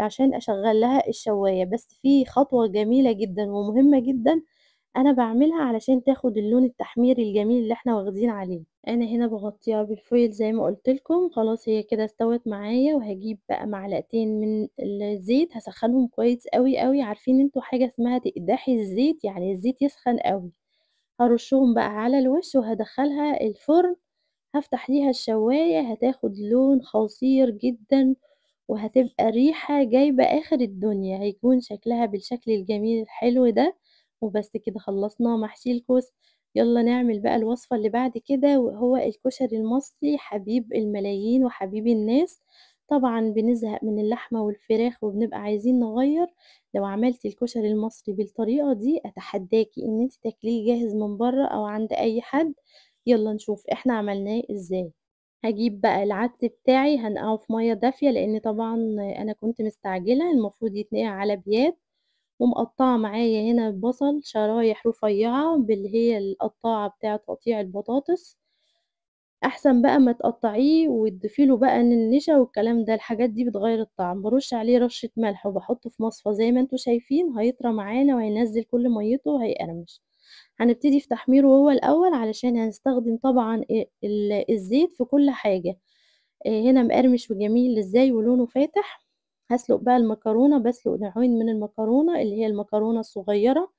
عشان أشغّل لها الشواية. بس في خطوة جميلة جدًا ومهمة جدًا أنا باعملها علشان تاخد اللون التحميري الجميل اللي إحنا واخدين عليه. أنا هنا باغطّيها بالفويل زي ما قُلت لكم، خلاص هي كده استوت معايا، وهاجيب بقى معلقتين من الزيت هاسخّنهم كويس أوي، أوي. عارفين أنتم حاجة اسمها تقداحي الزيت، يعني الزيت يسخن أوي، هارُشّهم بقى على الوش وهادخّلها الفرن، هافتح ليها الشواية هتاخد لون خطير جدًا، وهتبقى ريحة جايبة آخر الدنيا، هيكون شكلها بالشكل الجميل الحلو ده، وبس كده خلّصنا محشي الكوسة. يالّا نعمل بقى الوصفة اللي بعد كده، وهو الكشري المصري حبيب الملايين وحبيب الناس. طبعًا بنزهق من اللحمة والفراخ وبنبقى عايزين نغيّر. لو عملتِ الكشري المصري بالطريقة دي أتحداكِ إن أنتِ تاكليه جاهز من برّه أو عند أي حد. يالّا نشوف إحنا عملناه إزاي. هاجيب بقى العدس بتاعي هانقعه في مَيّة دافية، لإن طبعًا أنا كنت مستعجلة، المفروض يتنقع على بيات، ومقطّعة معايا هنا البصل شرايح رفيّعة باللي هي القطّاعة بتاعة تقطيع البطاطس. أحسن بقى ما تقطّعيه وتضيفي له بقى النشا والكلام ده، الحاجات دي بتغيّر الطعم. بارُش عليه رشة ملح وباحطه في مصفى زي ما أنتم شايفين، هيطرى معانا وهينزّل كل مَيّته وهيقرمش. هنبتدي في تحميره هو الأول علشان هنستخدم طبعًا الزيت في كل حاجة. هنا مقرمش وجميل إزاي ولونه فاتح. هاسلُق بقى المكرونة، باسلُق نوعين من المكرونة، اللي هي المكرونة الصغيّرة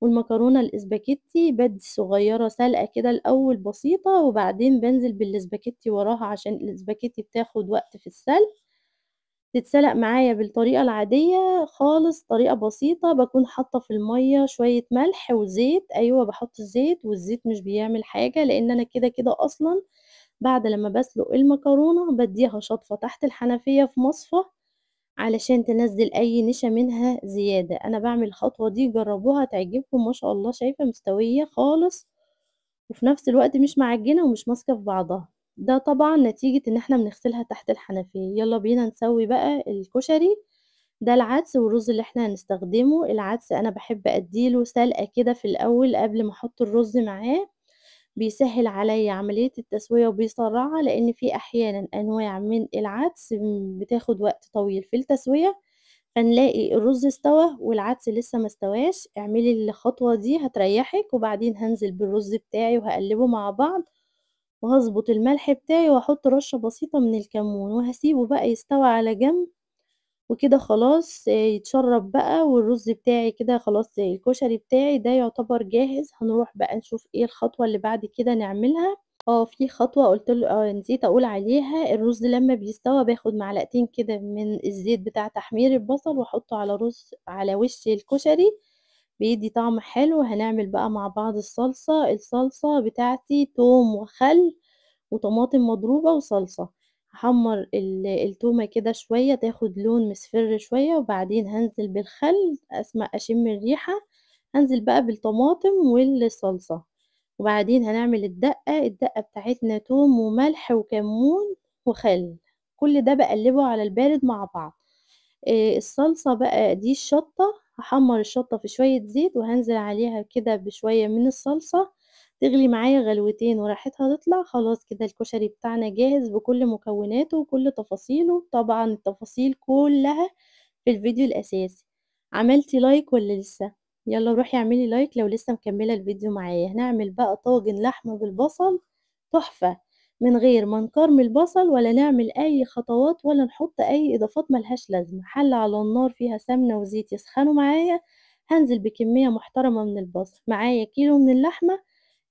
والمكرونة الإسباجيتي بادّي الصغيّرة سلقة كده الأول بسيطة، وبعدين بانزل بالإسباجيتي وراها عشان الإسباجيتي بتاخد وقت في السلق. تتسلق معايا بالطريقة العادية خالص، طريقة بسيطة، باكون حاطة في المَيّة شوية ملح وزيت، أيوه باحط الزيت والزيت مش بيعمل حاجة، لإن أنا كده أصلًا بعد لمّا باسلق المكرونة بادّيها شطفة تحت الحنفية في مصفى، علشان تنزّل أي نشا منها زيادة. أنا باعمل الخطوة دي جرّبوها هتعجبكم ما شاء الله، شايفة مستوية خالص، وفي نفس الوقت مش معجنة ومش ماسكة في بعضها. ده طبعًا نتيجة إن إحنا بنغسلها تحت الحنفية. يالّا بينا نسوي بقى الكشري. ده العدس والرز اللي إحنا هنستخدمه. العدس أنا باحب أدّي له سلقة كده في الأول قبل ما أحط الرز معاه، بيسهّل عليَّ عملية التسوية وبيسرّعها، لإن في أحيانًا أنواع من العدس بتاخد وقت طويل في التسوية، فنلاقي الرز استوى والعدس لسه ما استواش. اعملي الخطوة دي هتريّحِك، وبعدين هانزل بالرز بتاعي وهاقلّبه مع بعض، وهاضبط الملح بتاعي وهاحط رشة بسيطة من الكمون، وهاسيبه بقى يستوى على جنب. وكده خلاص يتشرّب بقى والرز بتاعي كده خلاص الكشري بتاعي ده يعتبر جاهز. هنروح بقى نشوف إيه الخطوة اللي بعد كده نعملها. في خطوة نسيت أقول عليها. الرز لمّا بيستوى باخد معلقتين كده من الزيت بتاع تحمير البصل وأحطه على وش الكشري، بيدّي طعم حلو. هنعمل بقى مع بعض الصلصة. الصلصة بتاعتي توم وخل وطماطم مضروبة وصلصة. هاحمّر التومة كده شوية تاخد لون مصفر شوية، وبعدين هانزل بالخل أشم الريحة، هانزل بقى بالطماطم والصلصة، وبعدين هنعمل الدقة بتاعتنا توم وملح وكمون وخل. كل ده باقلّبه على البارد مع بعض. الصلصة بقى دي الشطة، هاحمّر الشطة في شوية زيت وهانزل عليها كده بشوية من الصلصة، تغلي معايا غلوتين وريحتها تطلع، خلاص كده الكشري بتاعنا جاهز بكل مكوناته وكل تفاصيله. طبعًا التفاصيل كلّها في الفيديو الأساسي. عملتِ لايك والّا لسه؟ يالّا روحي اعملي لايك لو لسه مكمّلة الفيديو معايا. هنعمل بقى طاجن لحمة بالبصل تحفة، من غير ما نكرمل بصل ولا نعمل أي خطوات ولا نحط أي إضافات ما لهاش لازمة. حلة على النار فيها سمنة وزيت يسخنوا معايا، هانزل بكمية محترمة من البصل، معايا كيلو من اللحمة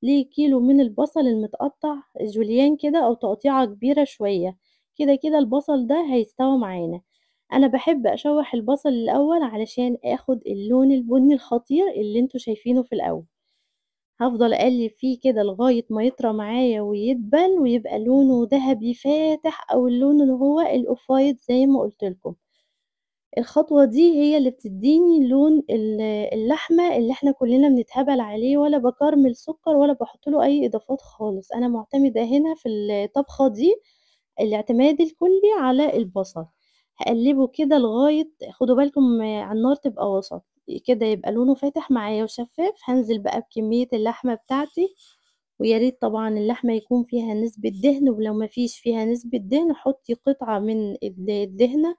لكيلو من البصل المتقطّع جوليان كده أو تقطيعة كبيرة شوية. كده البصل ده هيستوى معانا. أنا باحب أشوّح البصل الأول علشان آخُد اللون البني الخطير اللي أنتم شايفينه في الأول. هافضل أقلِّب فيه كده لغاية ما يطرى معايا ويدبل ويبقى لونه دهبي فاتح أو اللون اللي هو الoff white زي ما قُلت لكم. الخطوة دي هي اللي بتدّيني لون اللحمة اللي إحنا كُلّنا بنتهبل عليه، ولا باكرمل سُكّر ولا باحط له أي إضافات خالص. أنا مُعتمدة هنا في الطبخة دي الاعتماد الكلّي على البصل. هاقلّبه كده لغاية خدوا بالكم على النار تبقى وسط، كده يبقى لونه فاتح معايا وشفّاف. هانزل بقى بكمية اللحمة بتاعتي، ويا ريت طبعًا اللحمة يكون فيها نسبة دهن، ولو ما فيش فيها نسبة دهن حُطّي قطعة من الدهنة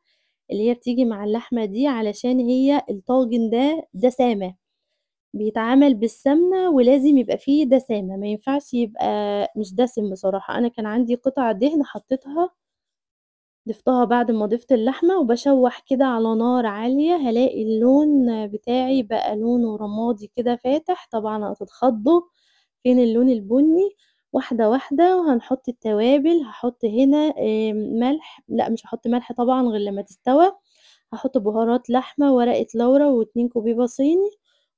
اللي هي بتيجي مع اللحمة دي، علشان هي الطاجن ده دسامة، بيتعمل بالسمنة ولازم يبقى فيه دسامة، ما ينفعش يبقى مش دسم بصراحة. أنا كان عندي قطع دهن حطيتها ضفتها بعد ما ضفت اللحمة وباشوّح كده على نار عالية، هالاقي اللون بتاعي بقى لونه رمادي كده فاتح، طبعًا هتتخضّوا فين اللون البني، واحدة، واحدة وهنحط التوابل، هاحط هنا ملح لأ مش هاحط ملح طبعًا غير لمّا تستوى، هاحط بهارات لحمة، ورقة لورا و2 كوبيبة صيني،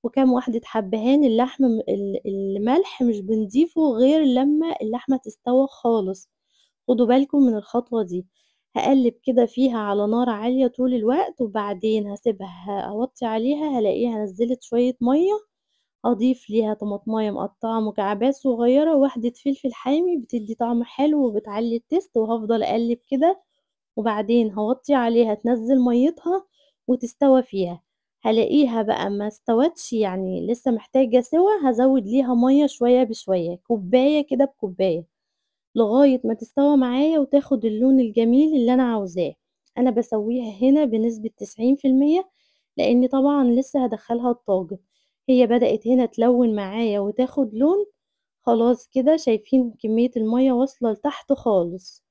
وكام واحدة حبهان، اللحم الملح مش بنضيفه غير لمّا اللحمة تستوى خالص، خدوا بالكم من الخطوة دي. هاقلِّب كده فيها على نار عالية طول الوقت، وبعدين هاسيبها أوطّي عليها هالاقيها نزّلت شوية مَيّة، هاضيف ليها طماطماية مقطّعة مكعبات صغيّرة، وواحدة فلفل حامي بتدّي طعم حلو وبتعلّي التيست، وهافضل أقلِّب كده، وبعدين هاوطّي عليها تنزّل مَيّتها وتستوى فيها، هالاقيها بقى ما استوتش يعني لسه محتاجة سِوَى، هازوّد ليها مَيّة شوية بشوية، كوباية كده بكوباية. لغاية ما تستوى معايا وتاخد اللون الجميل اللي أنا عاوزاه، أنا باسويها هنا بنسبة 90% لإني طبعًا لسه هادخّلها الطاجن، هي بدأت هنا تلوّن معايا وتاخد لون، خلاص كده شايفين كمية المَيّة واصلة لتحت خالص،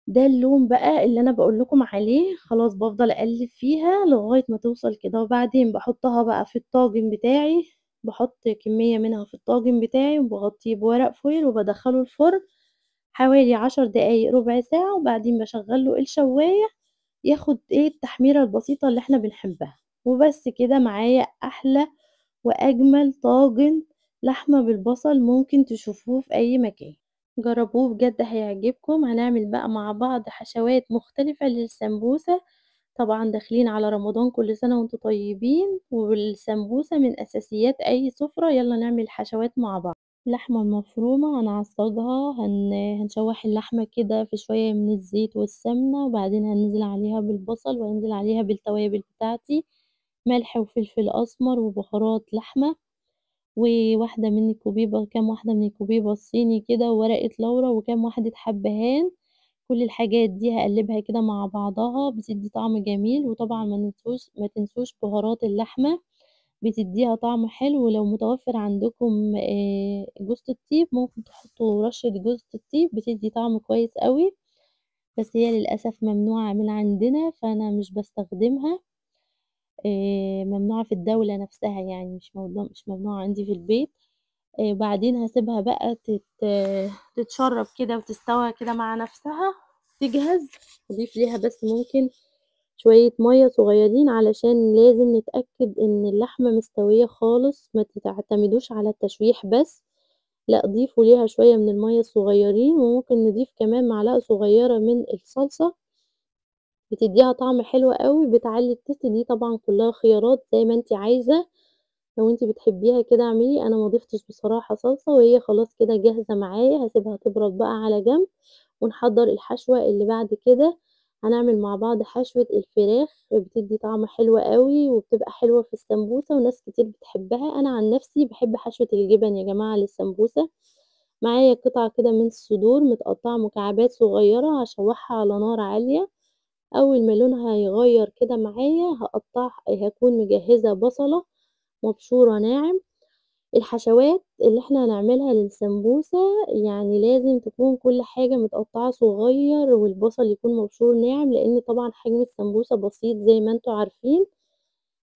ده اللون بقى اللي أنا باقول لكم عليه، خلاص بافضل أقلّب فيها لغاية ما توصل كده، وبعدين باحطها بقى في الطاجن بتاعي، باحط كمية منها في الطاجن بتاعي وباغطيه بورق فويل وبادخّله الفرن حوالي 10 دقايق، ربع ساعة، وبعدين باشغّل له الشواية ياخد التحميرة البسيطة اللي إحنا بنحبها، وبس كده معايا أحلى وأجمل طاجن لحمة بالبصل ممكن تشوفوه في أي مكان، جرّبوه بجد هيعجبكم، هنعمل بقى مع بعض حشوات مختلفة للسمبوسة، طبعًا داخلين على رمضان كل سنة وأنتم طيبين، والسمبوسة من أساسيات أي سفرة، يالّا نعمل حشوات مع بعض. اللحمة المفرومة هنعصّجها، هنشوّح اللحمة كده في شوية من الزيت والسمنة، وبعدين هننزل عليها بالبصل، وهانزل عليها بالتوابل بتاعتي، ملح وفلفل أسمر وبهارات لحمة، وواحدة من الكوبيبة كام واحدة من الكوبيبة الصيني كده، وورقة لورا، وكام واحدة حبهان، كل الحاجات دي هاقلّبها كده مع بعضها بتدّي طعم جميل، وطبعًا ما تنسوش بهارات اللحمة. بتدّيها طعم حلو، ولو متوفر عندكم جوزة الطيب ممكن تحطوا رشة جوزة الطيب بتدّي طعم كويس أوي، بس هي للأسف ممنوعة من عندنا، فأنا مش باستخدمها، ممنوعة في الدولة نفسها يعني مش ممنوعة عندي في البيت، وبعدين هاسيبها بقى تتشرّب كده وتستوى كده مع نفسها، تجهز، أضيف ليها بس ممكن شوية مَيّة صغيّرين علشان لازم نتأكد إن اللحمة مستوية خالص، ما تعتمدوش على التشويح بس، لأ ضيفوا ليها شوية من المَيّة الصغيّرين، وممكن نضيف كمان معلقة صغيّرة من الصلصة، بتدّيها طعم حلو أوي، بتعلّي التيست، دي طبعًا كلّها خيارات زي ما أنتِ عايزة، لو أنتِ بتحبيها كده اعملي، أنا ما ضفتش بصراحة صلصة، وهي خلاص كده جاهزة معايا، هاسيبها تبرد بقى على جنب. ونحضّر الحشوة اللي بعد كده، هنعمل مع بعض حشوة الفراخ بتدّي طعم حلو أوي، وبتبقى حلوة في السمبوسة وناس كتير بتحبها، أنا عن نفسي باحب حشوة الجبن يا جماعة للسمبوسة، معايا قطعة كده من الصدور متقطّعة مكعبات صغيّرة هاشوّحها على نار عالية، أول ما لونها يغيّر كده معايا هاكون مجهّزة بصلة مبشورة ناعم، الحشوات اللي إحنا هنعملها للسمبوسة يعني لازم تكون كل حاجة متقطّعة صغيّر والبصل يكون مبشور ناعم، لإن طبعًا حجم السمبوسة بسيط زي ما أنتم عارفين،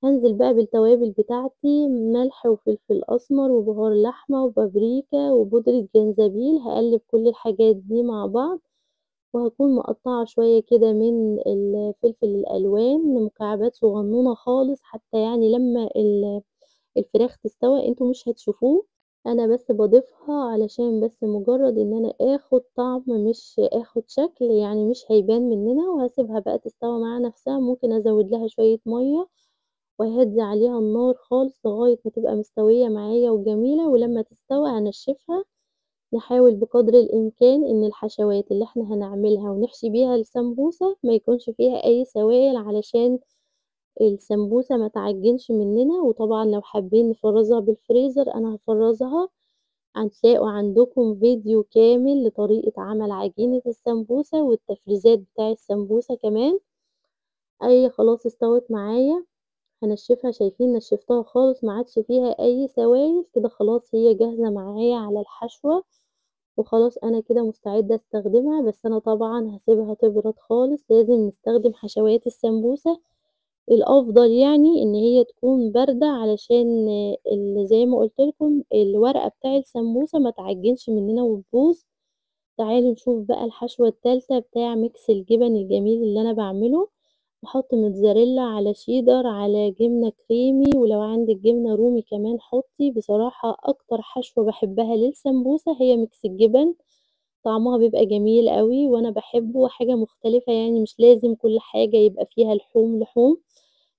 هانزل بقى بالتوابل بتاعتي ملح وفلفل أسمر وبهار لحمة وبابريكا وبودرة جنزبيل، هاقلّب كل الحاجات دي مع بعض، وهاكون مقطّعة شوية كده من الفلفل الألوان مكعبات صغنونة خالص، حتى يعني لمّا الفراخ تستوى أنتم مش هتشوفوه، أنا بس باضيفها علشان بس مجرد إن أنا آخد طعم مش آخد شكل، يعني مش هيبان مننا، وهاسيبها بقى تستوى مع نفسها، ممكن أزود لها شوية مَيّة، وأهدّي عليها النار خالص لغاية ما تبقى مستوية معايا وجميلة، ولمّا تستوى هانشّفها، نحاول بقدر الإمكان إن الحشوات اللي إحنا هنعملها ونحشي بيها السمبوسة ما يكونش فيها أي سوائل علشان السمبوسة ما تعجنش مننا، وطبعًا لو حابين نفرّزها بالفريزر أنا هافرّزها، هتلاقوا عندكم فيديو كامل لطريقة عمل عجينة السمبوسة والتفريزات بتاع السمبوسة كمان، خلاص استوت معايا هانشّفها شايفين نشّفتها خالص ما عادش فيها أي سوايل، كده خلاص هي جاهزة معايا على الحشوة، وخلاص أنا كده مستعدة أستخدمها، بس أنا طبعًا هاسيبها تبرد خالص، لازم نستخدم حشوات السمبوسة الأفضل يعني إن هي تكون باردة علشان زي ما قُلت لكم الورقة بتاع السمبوسة ما تعجنش مننا وتبوظ. تعالوا نشوف بقى الحشوة التالتة بتاع ميكس الجبن الجميل اللي أنا باعمله، باحط موتزاريلا على شيدر على جبنة كريمي، ولو عندِك جبنة رومي كمان حطي. بصراحة أكتر حشوة باحبها للسمبوسة هي ميكس الجبن، طعمها بيبقى جميل أوي وأنا باحبه، حاجة مختلفة يعني مش لازم كل حاجة يبقى فيها لحوم.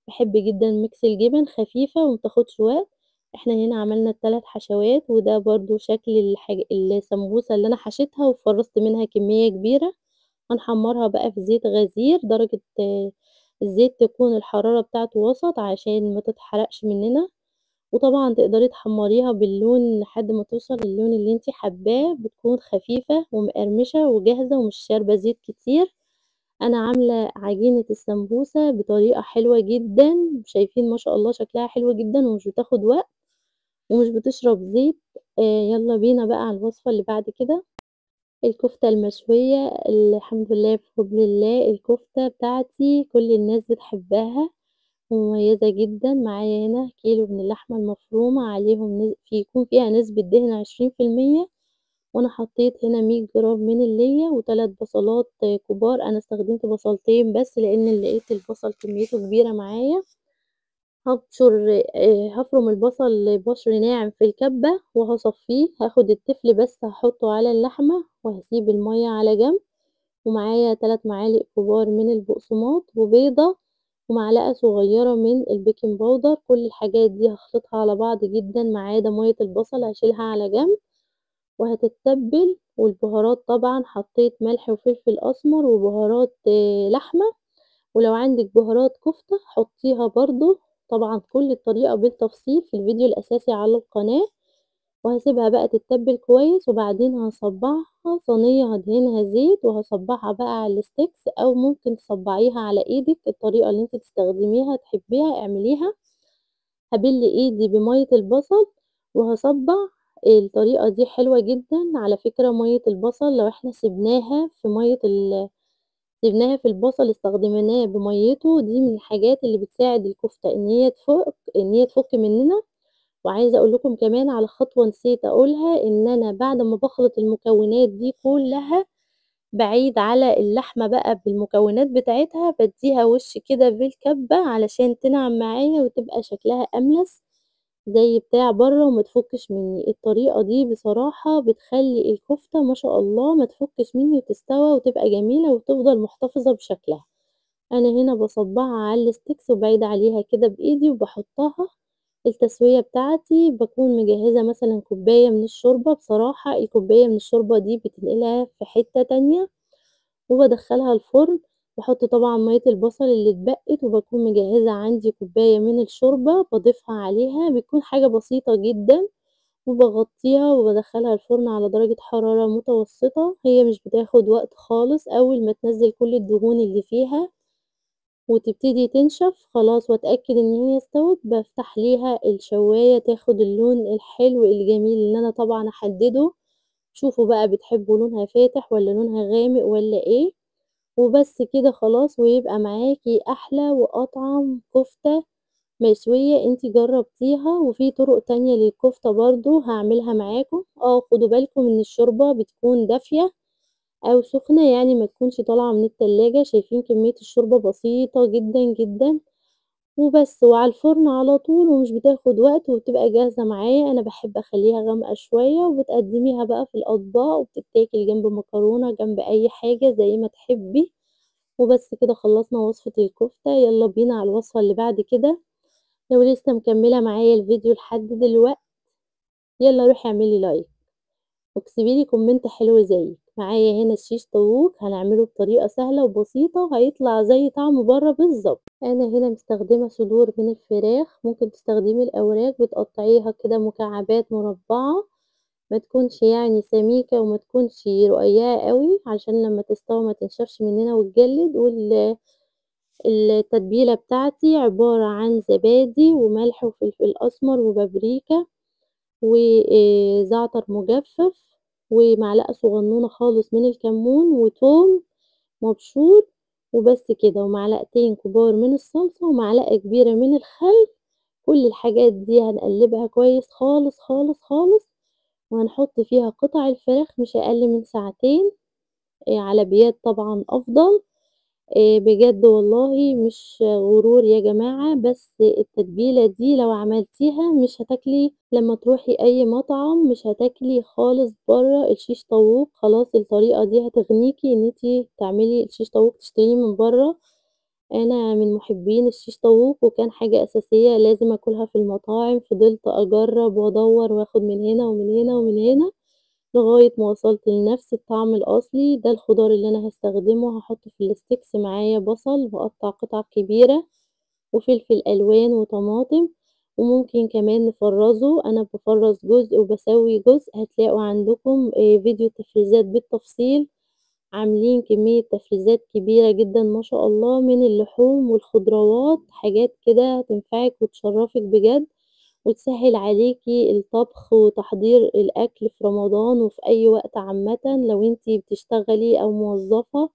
باحب جدًا ميكس الجبن، خفيفة وما بتاخدش وقت. إحنا هنا عملنا ال3 حشوات، وده برضه شكل السمبوسة اللي أنا حشيتها وفرّزت منها كمية كبيرة. هنحمّرها بقى في زيت غزير، درجة الزيت تكون الحرارة بتاعته وسط عشان ما تتحرقش مننا. وطبعًا تقدري تحمّريها باللون لحد ما توصل للون اللي أنتِ حاباه، بتكون خفيفة ومقرمشة وجاهزة ومش شاربة زيت كتير. أنا عاملة عجينة السمبوسة بطريقة حلوة جدًا، شايفين ما شاء الله شكلها حلو جدًا ومش بتاخد وقت ومش بتشرب زيت. يالّا بينا بقى على الوصفة اللي بعد كده. الكفتة المشوية الحمد لله بفضل الله الكفتة بتاعتي كل الناس بتحبها ومميزة جدًا. معايا هنا كيلو من اللحمة المفرومة عليهم يكون فيها نسبة دهن 20%، وأنا حطيت هنا 100 جرام من اللية و3 بصلات كبار. أنا استخدمت بصلتين بس لإن لقيت البصل كميته كبيرة معايا. هافرم البصل بشر ناعم في الكبة وهاصفيه، هاخد التفل بس هاحطه على اللحمة وهاسيب المَيّة على جنب. ومعايا 3 معالق كبار من البقسماط وبيضة ومعلقة صغيرة من البيكنج باودر. كل الحاجات دي هاخلطها على بعض جدًا ما عدا مَيّة البصل هاشيلها على جنب وهتتبل. والبهارات طبعًا حطيت ملح وفلفل أسمر وبهارات لحمة، ولو عندِك بهارات كفتة حطيها برضه. طبعًا كل الطريقة بالتفصيل في الفيديو الأساسي على القناة. وهاسيبها بقى تتبل كويس وبعدين هاصبّعها صينية هادهنها زيت وهاصبّعها بقى على الستيكس أو ممكن تصبّعيها على إيدِك، الطريقة اللي أنتِ تستخدميها تحبيها اعمليها. هابِل إيدي بمَيّة البصل وهاصبّع. الطريقة دي حلوة جدًا، على فكرة مَيّة البصل لو إحنا سِبناها في البصل استخدمناه بمَيّته دي من الحاجات اللي بتساعد الكفتة إن هي تفُك مننا. وعايزة أقول لكم كمان على خطوة نسيت أقولها، إن أنا بعد ما باخلط المكونات دي كلّها باعيد على اللحمة بقى بالمكونات بتاعتها، بادّيها وِش كده بالكَبّة علشان تنعم معايا وتبقى شكلها أملس زي بتاع برّه وما تفُكِّش منّي. الطريقة دي بصراحة بتخلّي الكفتة ما شاء الله ما تفُكِّش منّي وتستوى وتبقى جميلة وتفضل محتفظة بشكلها. أنا هنا باصبّعها على الsticks وباعيد عليها كده بإيدي وباحطّها التسوية بتاعتي. باكون مجهّزة مثلًا كوباية من الشوربة، بصراحة الكوباية من الشوربة دي بتنقلها في حتّة تانية. وبادخّلها الفرن، باحط طبعًا مَيّة البصل اللي اتبقِّت وباكون مجهّزة عندي كوباية من الشوربة باضيفها عليها، بتكون حاجة بسيطة جدًا. وباغطّيها وبادخّلها الفرن على درجة حرارة متوسطة. هي مش بتاخد وقت خالص، أول ما تنزّل كل الدهون اللي فيها وتبتدي تنشف خلاص وأتأكد إن هي استوت، بافتح ليها الشواية تاخد اللون الحلو الجميل اللي أنا طبعًا أحدّده. شوفوا بقى بتحبوا لونها فاتح والّا لونها غامق والّا إيه. وبس كده خلاص ويبقى معاكِ أحلى وأطعم كفتة مشوية أنتِ جرّبتيها. وفي طرق تانية للكفتة برضه هاعملها معاكم. خدوا بالكم إن الشوربة بتكون دافية أو سخنة، يعني ما تكونش طالعة من التلاجة. شايفين كمية الشوربة بسيطة جدًا، جدًا. وبس وعلى الفرن على طول ومش بتاخد وقت وبتبقى جاهزة معايا. أنا باحب أخلّيها غامقة شوية وبتقدّميها بقى في الأطباق وبتتاكل جنب مكرونة، جنب أي حاجة زي ما تحبي. وبس كده خلّصنا وصفة الكفتة. يالّا بينا على الوصفة اللي بعد كده. لو لسه مكمّلة معايا الفيديو لحد يالّا روحي اعملي لايك واكتبي لي كومنت حلو زيي. معايا هنا الشيش طاووق هنعمله بطريقة سهلة وبسيطة وهيطلع زي طعمه برّه بالضبط. أنا هنا مستخدمة صدور من الفراخ، ممكن تستخدمي الأوراق بتقطّعيها كده مكعبات مربعة، ما تكونش يعني سميكة وما تكونش رقيّقة أوي عشان لمّا تستوي ما تنشفش مننا وتجلِّد. التتبيلة بتاعتي عبارة عن زبادي وملح وفلفل أسمر وبابريكا زعتر مجفف ومعلقة صغنونة خالص من الكمون، وتوم مبشور، وبس كده، ومعلقتين كبار من الصلصة، ومعلقة كبيرة من الخل. كل الحاجات دي هنقلبها كويس خالص، خالص، خالص، وهنحط فيها قطع الفراخ مش أقل من ساعتين، على بيات طبعًا أفضل. بجد والله مش غرور يا جماعة، بس التتبيلة دي لو عملتيها مش هتاكلي لمّا تروحي أي مطعم، مش هتاكلي خالص برّه الشيش طاووق. خلاص الطريقة دي هتغنيكِ إن أنتِ تعملي الشيش طاووق تشتريه من برّه. أنا من محبين الشيش طاووق، وكان حاجة أساسية لازم آكلها في المطاعم. فضلت أجرّب وأدوّر وآخد من هنا ومن هنا ومن هنا، لغاية ما وصلت لنفس الطعم الأصلي. ده الخضار اللي أنا هاستخدمه، هاحط في الsteaks معايا بصل مقطّع قطع كبيرة، وفلفل ألوان وطماطم، وممكن كمان نفرّزه. أنا بافرّز جزء وباسوي جزء. هتلاقوا عندكم فيديو تفريزات بالتفصيل، عاملين كمية تفريزات كبيرة جدًا ما شاء الله من اللحوم والخضروات، حاجات كده تنفعِك وتشرّفِك بجد، وتسهّل عليكِ الطبخ وتحضير الأكل في رمضان وفي أي وقت عامةً. لو أنتِ بتشتغلي أو موظفة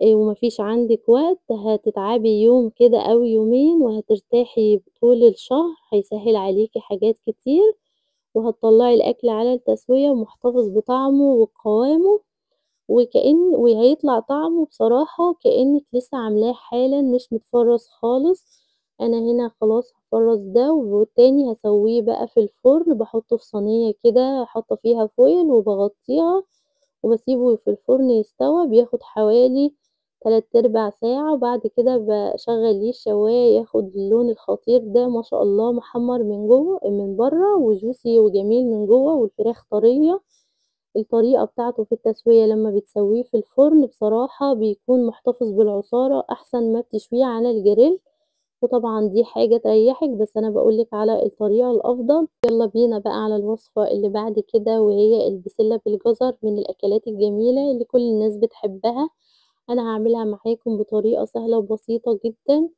وما فيش عندِك وقت، هتتعبي يوم كده أو يومين وهترتاحي طول الشهر. هيسهّل عليكِ حاجات كتير، وهتطلّعي الأكل على التسوية ومحتفظ بطعمه وقوامه، وهيطلع طعمه بصراحة كإنِّك لسه عاملاه حالًا مش متفرّز خالص. أنا هنا خلاص هافرّز ده، والتاني هاسويه بقى في الفرن، باحطه في صينية كده حاطة فيها فويل وباغطّيها، وباسيبه في الفرن يستوى. بياخد حوالي 3/4 ساعة، وبعد كده باشغّل ليه الشواية ياخد اللون الخطير ده ما شاء الله، محمّر من جوّه من برّه وjuicy وجميل من جوّه، والفراخ طرية. الطريقة بتاعته في التسوية لمّا بتسويه في الفرن بصراحة بيكون محتفظ بالعصارة أحسن ما بتشويه على الجريل، وطبعًا دي حاجة تريّحِك، بس أنا باقول لِك على الطريقة الأفضل. يالّا بينا بقى على الوصفة اللي بعد كده، وهي البسلة بالجزر، من الأكلات الجميلة اللي كل الناس بتحبها. أنا هاعملها معاكم بطريقة سهلة وبسيطة جدًا،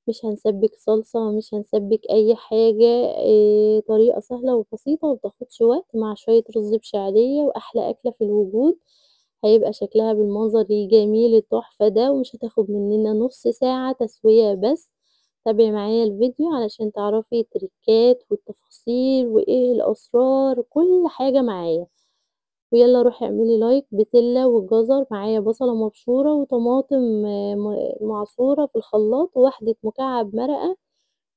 مش هنسبِّك صلصة، مش هنسبِّك أي حاجة. طريقة سهلة وبسيطة وما بتاخدش وقت، مع شوية رز بشعرية وأحلى أكلة في الوجود. هيبقى شكلها بالمنظر الجميل التحفة ده، ومش هتاخد مننا نُص ساعة تسوية بس. تابعي معايا الفيديو علشان تعرفي التريكات والتفاصيل وإيه الأسرار، كل حاجة معايا. ويالّا روحي اعملي لايك. بسلة والجزر، معايا بصلة مبشورة وطماطم معصورة في الخلاط، وواحدة مكعب مرقة.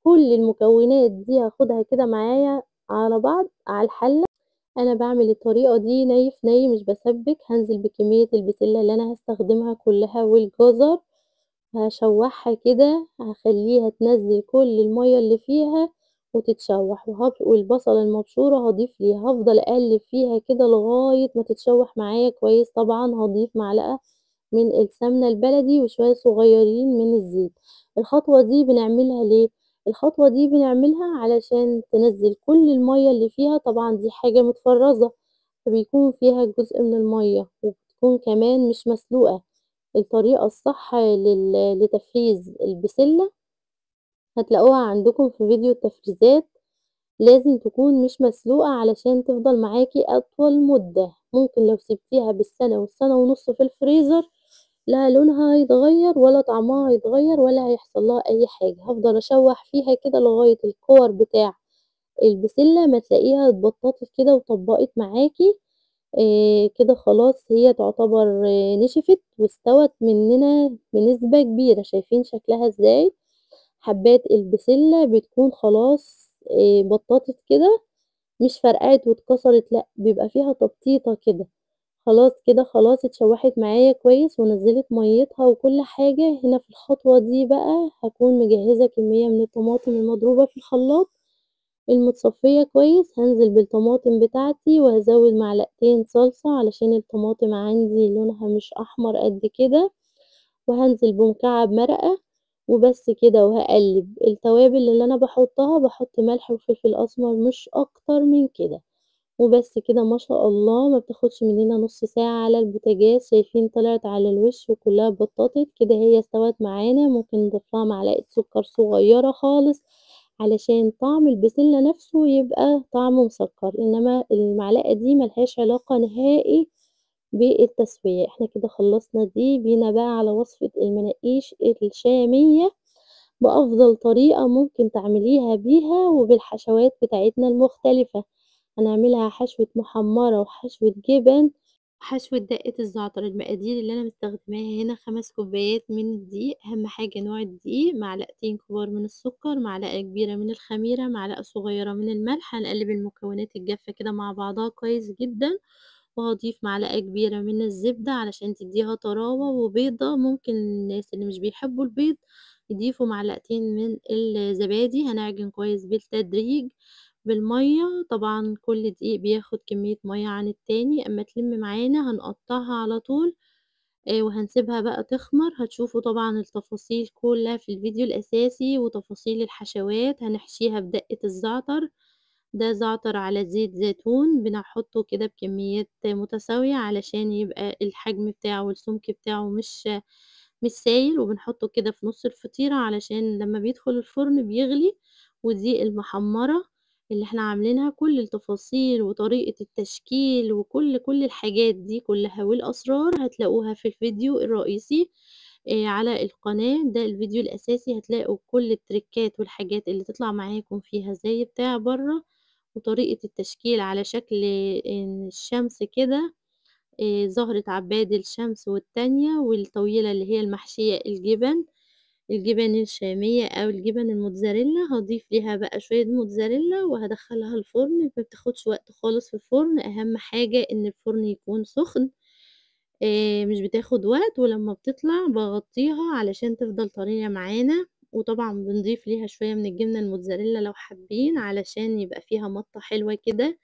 كل المكونات دي هاخدها كده معايا على بعض على الحلة. أنا باعمل الطريقة دي ني في ني مش باسبِّك. هانزل بكمية البسلة اللي أنا هاستخدمها كلّها والجزر، هاشوّحها كده، هاخلّيها تنزّل كل المَيّة اللي فيها وتتشوّح، والبصلة المبشورة هاضيف ليها، هافضل أقلّب فيها كده لغاية ما تتشوّح معايا كويس. طبعًا هاضيف معلقة من السمنة البلدي وشوية صغيّرين من الزيت. الخطوة دي بنعملها ليه؟ الخطوة دي بنعملها علشان تنزّل كل المَيّة اللي فيها. طبعًا دي حاجة متفرّزة، فبيكون فيها جزء من المَيّة، وبتكون كمان مش مسلوقة. الطريقة الصح لتفريز البسلة هتلاقوها عندكم في فيديو التفريزات. لازم تكون مش مسلوقة علشان تفضل معاكِ أطول مدة. ممكن لو سِبتيها بالسَنة والسَنة ونُص في الفريزر، لا لونها هيتغيّر ولا طعمها هيتغيّر ولا هيحصل لها أي حاجة. هافضل أشوّح فيها كده لغاية الكوَر بتاع البسلة ما تلاقيها اتبطّطت كده وطبّقت معاكِ. كده خلاص هي تعتبر نشفت واستوت مننا بنسبة كبيرة. شايفين شكلها إزاي؟ حبّات البسلة بتكون خلاص بطّطت كده، مش فرقعت واتكسرت لأ، بيبقى فيها تبطيطة كده. خلاص كده خلاص اتشوّحت معايا كويس ونزّلت مَيّتها وكل حاجة. هنا في الخطوة دي بقى هاكون مجهّزة كمية من الطماطم المضروبة في الخلاط المتصفية كويس. هانزل بالطماطم بتاعتي وهازوّد معلقتين صلصة علشان الطماطم عندي لونها مش أحمر قد كده، وهانزل بمكعب مرقة وبس كده، وهاقلّب. التوابل اللي أنا باحطها، باحط ملح وفلفل أسمر مش أكتر من كده، وبس كده ما شاء الله. ما بتاخدش مننا نُص ساعة على البوتاجاز. شايفين طلعت على الوش وكلّها اتبطّطت، كده هي استوت معانا. ممكن نضيف لها معلقة سكر صغيّرة خالص علشان طعم البسلة نفسه يبقى طعمه مسكّر، إنما المعلقة دي ما لهاش علاقة نهائي بالتسوية. إحنا كده خلّصنا دي، بينا بقى على وصفة المناقيش الشامية بأفضل طريقة ممكن تعمليها بيها وبالحشوات بتاعتنا المختلفة. هنعملها حشوة محمّرة وحشوة جبن وحشوة دقة الزعتر. المقادير اللي أنا مستخدماها هنا: 5 كوبايات من الدقيق، أهم حاجة نوع الدقيق، معلقتين كبار من السكر، معلقة كبيرة من الخميرة، معلقة صغيرة من الملح. هنقلب المكونات الجافة كده مع بعضها كويس جدًا، وهاضيف معلقة كبيرة من الزبدة علشان تدّيها طراوة، وبيضة. ممكن الناس اللي مش بيحبوا البيض يضيفوا معلقتين من الزبادي. هنعجن كويس بالتدريج بالمَيّة، طبعًا كل دقيق بياخد كمية مَيّة عن التاني. أمّا تلِم معانا هنقطّعها على طول وهنسيبها بقى تخمر. هتشوفوا طبعًا التفاصيل كلّها في الفيديو الأساسي وتفاصيل الحشوات. هنحشيها بدقة الزعتر، ده زعتر على زيت زيتون، بنحطه كده بكميات متساوية علشان يبقى الحجم بتاعه والسمك بتاعه مش سايل، وبنحطه كده في نُص الفطيرة علشان لمّا بيدخل الفرن بيغلي. ودي المحمّرة اللي إحنا عاملينها، كل التفاصيل وطريقة التشكيل وكل الحاجات دي كلّها والأسرار هتلاقوها في الفيديو الرئيسي على القناة. ده الفيديو الأساسي، هتلاقوا كل التريكات والحاجات اللي تطلع معاكم فيها زي بتاع برّه، وطريقة التشكيل على شكل الشمس كده، زهرة عباد الشمس والتانية، والطويلة اللي هي المحشية الجبن، الجبن الشامية أو الجبن الموتزاريلا. هاضيف ليها بقى شوية موتزاريلا وهادخّلها الفرن، ما بتاخدش وقت خالص في الفرن، أهم حاجة إن الفرن يكون سخن، مش بتاخد وقت. ولمّا بتطلع باغطّيها علشان تفضل طرية معانا، وطبعًا بنضيف ليها شوية من الجبنة الموتزاريلا لو حابين علشان يبقى فيها مَطّة حلوة كده.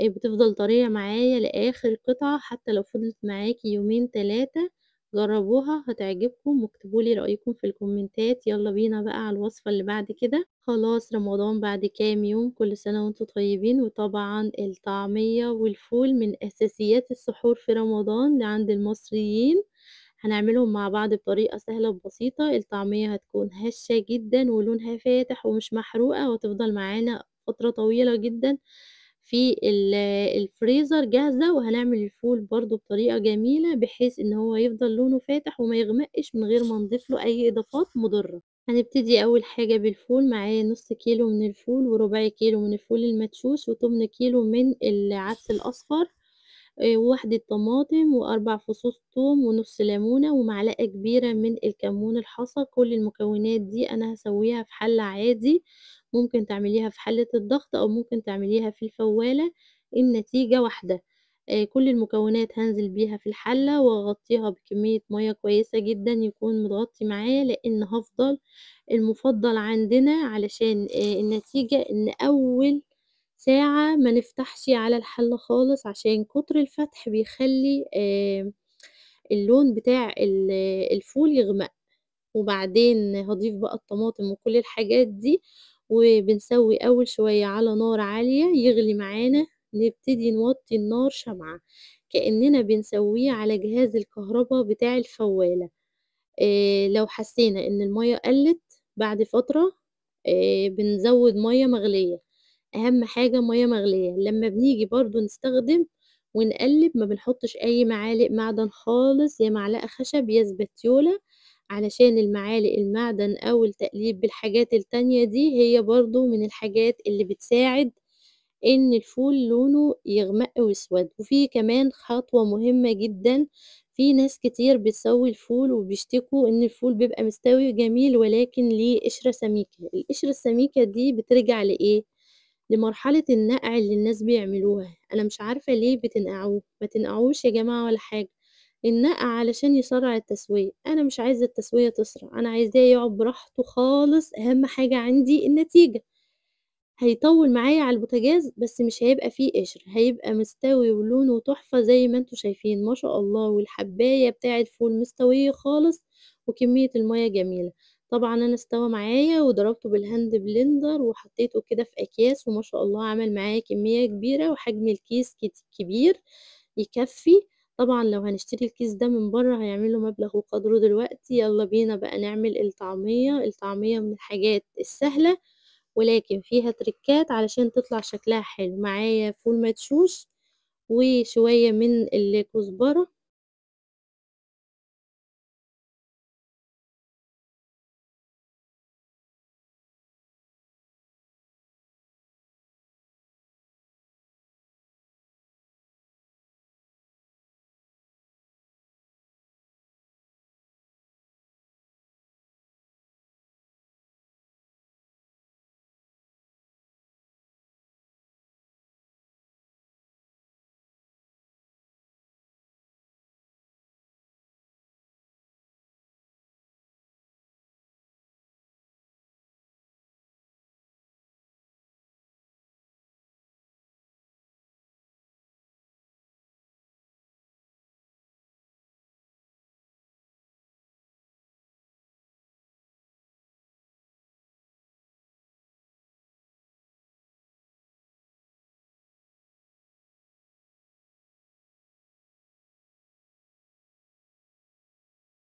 بتفضل طرية معايا لآخر قطعة، حتى لو فضلت معاكِ يومين 3 جرّبوها هتعجبكم، واكتبوا لي رأيكم في الكومنتات. يالّا بينا بقى على الوصفة اللي بعد كده. خلاص رمضان بعد كام يوم، كل سنة وأنتم طيبين. وطبعًا الطعمية والفول من أساسيات السحور في رمضان عند المصريين، هنعملهم مع بعض بطريقة سهلة وبسيطة. الطعمية هتكون هشة جدًا ولونها فاتح ومش محروقة، وهتفضل معانا فترة طويلة جدًا في الفريزر جاهزة. وهنعمل الفول برضه بطريقة جميلة بحيث إن هو يفضل لونه فاتح وما يغمقش من غير ما نضيف له أي إضافات مضرة. هنبتدي أول حاجة بالفول. معايا نُص كيلو من الفول، وربع كيلو من الفول المدشوش، وتُمن كيلو من العدس الأصفر، وواحدة طماطم، و4 فصوص توم، ونُص ليمونة، ومعلقة كبيرة من الكمون الحصى. كل المكونات دي أنا هاسويها في حلة عادي، ممكن تعمليها في حلة الضغط أو ممكن تعمليها في الفوالة، النتيجة واحدة. كل المكونات هانزل بيها في الحلة وأغطيها بكمية مَيّة كويسة جدًا يكون متغطي معايا، لإن المفضل عندنا علشان النتيجة إن أول ساعة ما نفتحش على الحلة خالص، عشان كتر الفتح بيخلّي اللون بتاع الفول يغمق. وبعدين هاضيف بقى الطماطم وكل الحاجات دي، وبنسوي أول شوية على نار عالية يغلي معانا، نبتدي نوطّي النار شمعة، كإننا بنسويه على جهاز الكهربا بتاع الفوالة. لو حسينا إن المَيّة قلّت بعد فترة، بنزوّد مَيّة مغلية، أهم حاجة مَيّة مغلية. لمّا بنيجي برضه نستخدم ونقلّب ما بنحطش أي معالق معدن خالص، يا معلقة خشب يا سباتيولا، علشان المعالق المعدن أو التقليب بالحاجات التانية دي هي برضه من الحاجات اللي بتساعد إن الفول لونه يغمق ويسود. وفي كمان خطوة مهمة جدًا، في ناس كتير بتسوي الفول وبيشتكوا إن الفول بيبقى مستوي جميل ولكن ليه قشرة سميكة. القشرة السميكة دي بترجع لإيه؟ لمرحلة النقع اللي الناس بيعملوها. أنا مش عارفة ليه بتنقعوه، ما تنقعوش يا جماعة ولا حاجة. النقع علشان يسرّع التسوية، أنا مش عايزة التسوية تسرع، أنا عايزاه يقعد براحته خالص، أهم حاجة عندي النتيجة. هيطوّل معايا على البوتاجاز بس مش هيبقى فيه قشر، هيبقى مستوي ولونه تحفة زي ما أنتم شايفين ما شاء الله، والحباية بتاع الفول مستوية خالص وكمية المَيّة جميلة. طبعًا أنا استوى معايا وضربته بالهاند بلندر وحطيته كده في أكياس، وما شاء الله عمل معايا كمية كبيرة وحجم الكيس كبير يكفّي. طبعًا لو هنشتري الكيس ده من برّه هيعمل له مبلغ وقدره دلوقتي. يالّا بينا بقى نعمل الطعمية. الطعمية من الحاجات السهلة ولكن فيها تريكات علشان تطلع شكلها حلو. معايا فول مدشوش وشوية من الكزبرة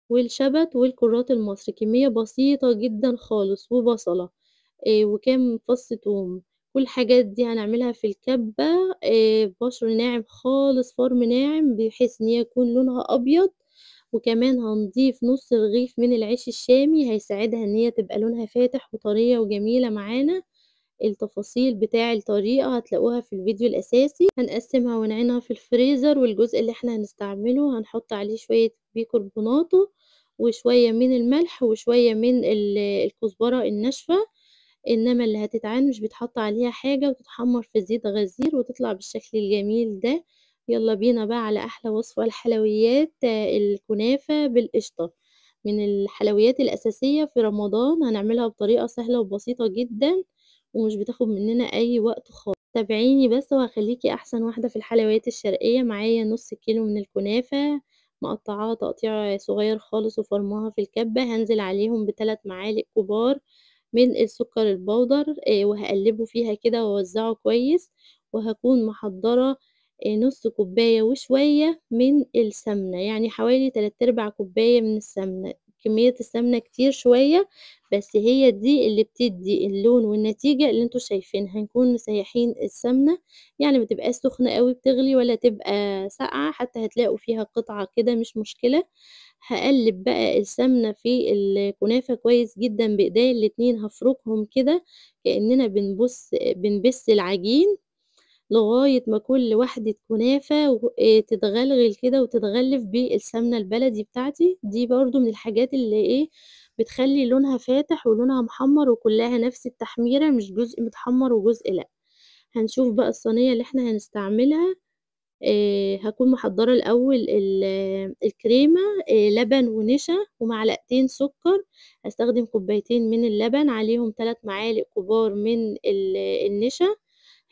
والشبت والكرات المصري، كمية بسيطة جدًا خالص، وبصلة وكام فص توم. كل الحاجات دي هنعملها في الكبة بشر ناعم خالص، فرم ناعم بحيث إن هي يكون لونها أبيض، وكمان هنضيف نُص رغيف من العيش الشامي هيساعدها إن هي تبقى لونها فاتح وطرية وجميلة معانا. التفاصيل بتاع الطريقة هتلاقوها في الفيديو الأساسي. هنقسّمها ونعينها في الفريزر، والجزء اللي إحنا هنستعمله هنحط عليه شوية بيكربوناتو وشوية من الملح وشوية من الكزبرة الناشفة، إنما اللي هتتعان مش بيتحط عليها حاجة وتتحمّر في زيت غزير وتطلع بالشكل الجميل ده. يالّا بينا بقى على أحلى وصفة الحلويات، الكنافة بالقشطة، من الحلويات الأساسية في رمضان. هنعملها بطريقة سهلة وبسيطة جدًا ومش بتاخد مننا أي وقت خالص. تابعيني بس وهاخليكِ أحسن واحدة في الحلويات الشرقية. معايا نُص كيلو من الكنافة مقطعاها تقطيع صغير خالص وفرماها في الكبة، هانزل عليهم ب3 معالق كبار من السكر البودر، وهاقلّبه فيها كده واوزّعه كويس، وهاكون محضّرة نُص كوباية وشوية من السمنة، يعني حوالي 3/4 كوباية من السمنة. كمية السمنة كتير شوية، بس هي دي اللي بتدّي اللون والنتيجة اللي أنتم شايفينها. هنكون مسيّحين السمنة، يعني ما تبقاش سخنة أوي بتغلي ولا تبقى ساقعة، حتى هتلاقوا فيها قطعة كده مش مشكلة. هاقلّب بقى السمنة في الكنافة كويس جدًا بإيديّا الاتنين، هافرُكهم كده كإننا بنبِث العجين، لغاية ما كل واحدة كنافة و تتغلغل كده وتتغلِّف بالسمنة البلدي بتاعتي. دي برضه من الحاجات اللي بتخلّي لونها فاتح ولونها محمّر وكلّها نفس التحميرة، مش جزء متحمّر وجزء لأ. هنشوف بقى الصينية اللي إحنا هنستعملها. هاكون محضّرة الأول الكريمة، لبن ونشا ومعلقتين سُكّر. هاستخدم كوبايتين من اللبن، عليهم 3 معالق كبار من النشا.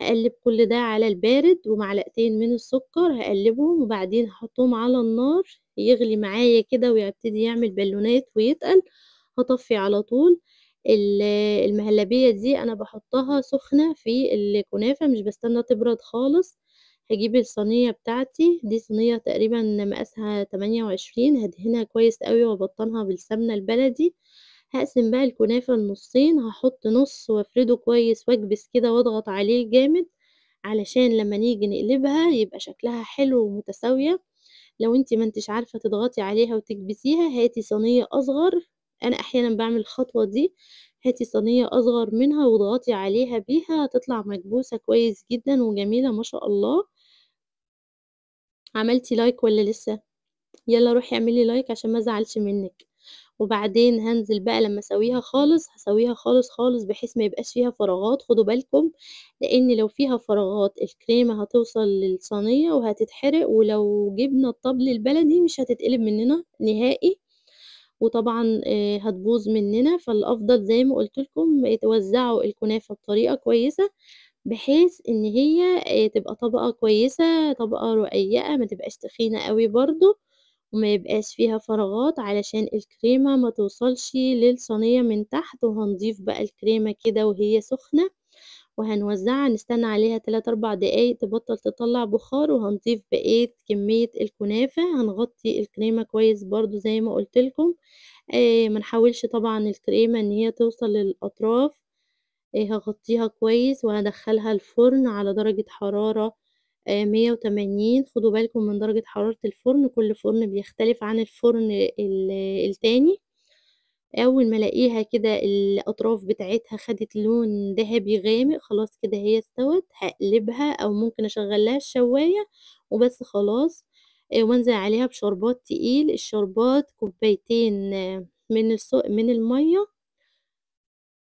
هاقلّب كل ده على البارد ومعلقتين من السُكّر، هاقلّبهم وبعدين هاحطّهم على النار يغلي معايا كده ويبتدي يعمل بالونات ويتقل، هاطفّي على طول. المهلبية دي أنا باحطّها سخنة في الكنافة، مش باستنى تبرد خالص. هاجيب الصينية بتاعتي، دي صينية تقريبًا مقاسها 28، هادهنها كويس أوي وأبطّنها بالسمنة البلدي. هاقسم بقى الكنافة لنُصّين، هاحط نُص وافرده كويس واكبس كده واضغط عليه جامد، علشان لمّا نيجي نقلبها يبقى شكلها حلو ومتساوية. لو أنتِ ما أنتيش عارفة تضغطي عليها وتكبسيها، هاتي صينية أصغر، أنا أحيانًا باعمل الخطوة دي. هاتي صينية أصغر منها واضغطي عليها بيها، هتطلع مكبوسة كويس جدًا وجميلة ما شاء الله. عملتِ لايك والّا لسه؟ يالّا روحي اعملي لايك عشان ما ازعلش منِّك. وبعدين هانزل بقى لمّا اسويها خالص، هاسويها خالص، خالص بحيث ما يبقاش فيها فراغات. خدوا بالكم، لإن لو فيها فراغات الكريمة هتوصل للصينية وهتتحرق، ولو جبنا الطبل البلدي مش هتتقلب مننا نهائي، وطبعًا هتبوظ مننا. فالأفضل زي ما قُلت لكم توزّعوا الكنافة بطريقة كويسة، بحيث إن هي تبقى طبقة كويسة، طبقة رقيقة، ما تبقاش تخينة أوي برضه، وما يبقاش فيها فراغات علشان الكريمة ما توصلش للصينية من تحت. وهنضيف بقى الكريمة كده وهي سخنة، وهنوزّعها نستنى عليها 3، 4 دقايق تبطّل تطلّع بخار، وهنضيف بقية كمية الكنافة. هنغطي الكريمة كويس برضه زي ما قُلت لكم، ما نحاولش طبعًا الكريمة إن هي توصل للأطراف، هاغطّيها كويس وهادخّلها الفرن على درجة حرارة 180. خدوا بالكم من درجة حرارة الفرن، كل فرن بيختلف عن الفرن التاني. أول ما ألاقيها كده الأطراف بتاعتها خدت لون دهبي غامق، خلاص كده هي استوت، هاقلبها أو ممكن أشغّل لها الشواية وبس خلاص. وأنزل عليها بشربات تقيل، الشربات كوبايتين من المَيّة،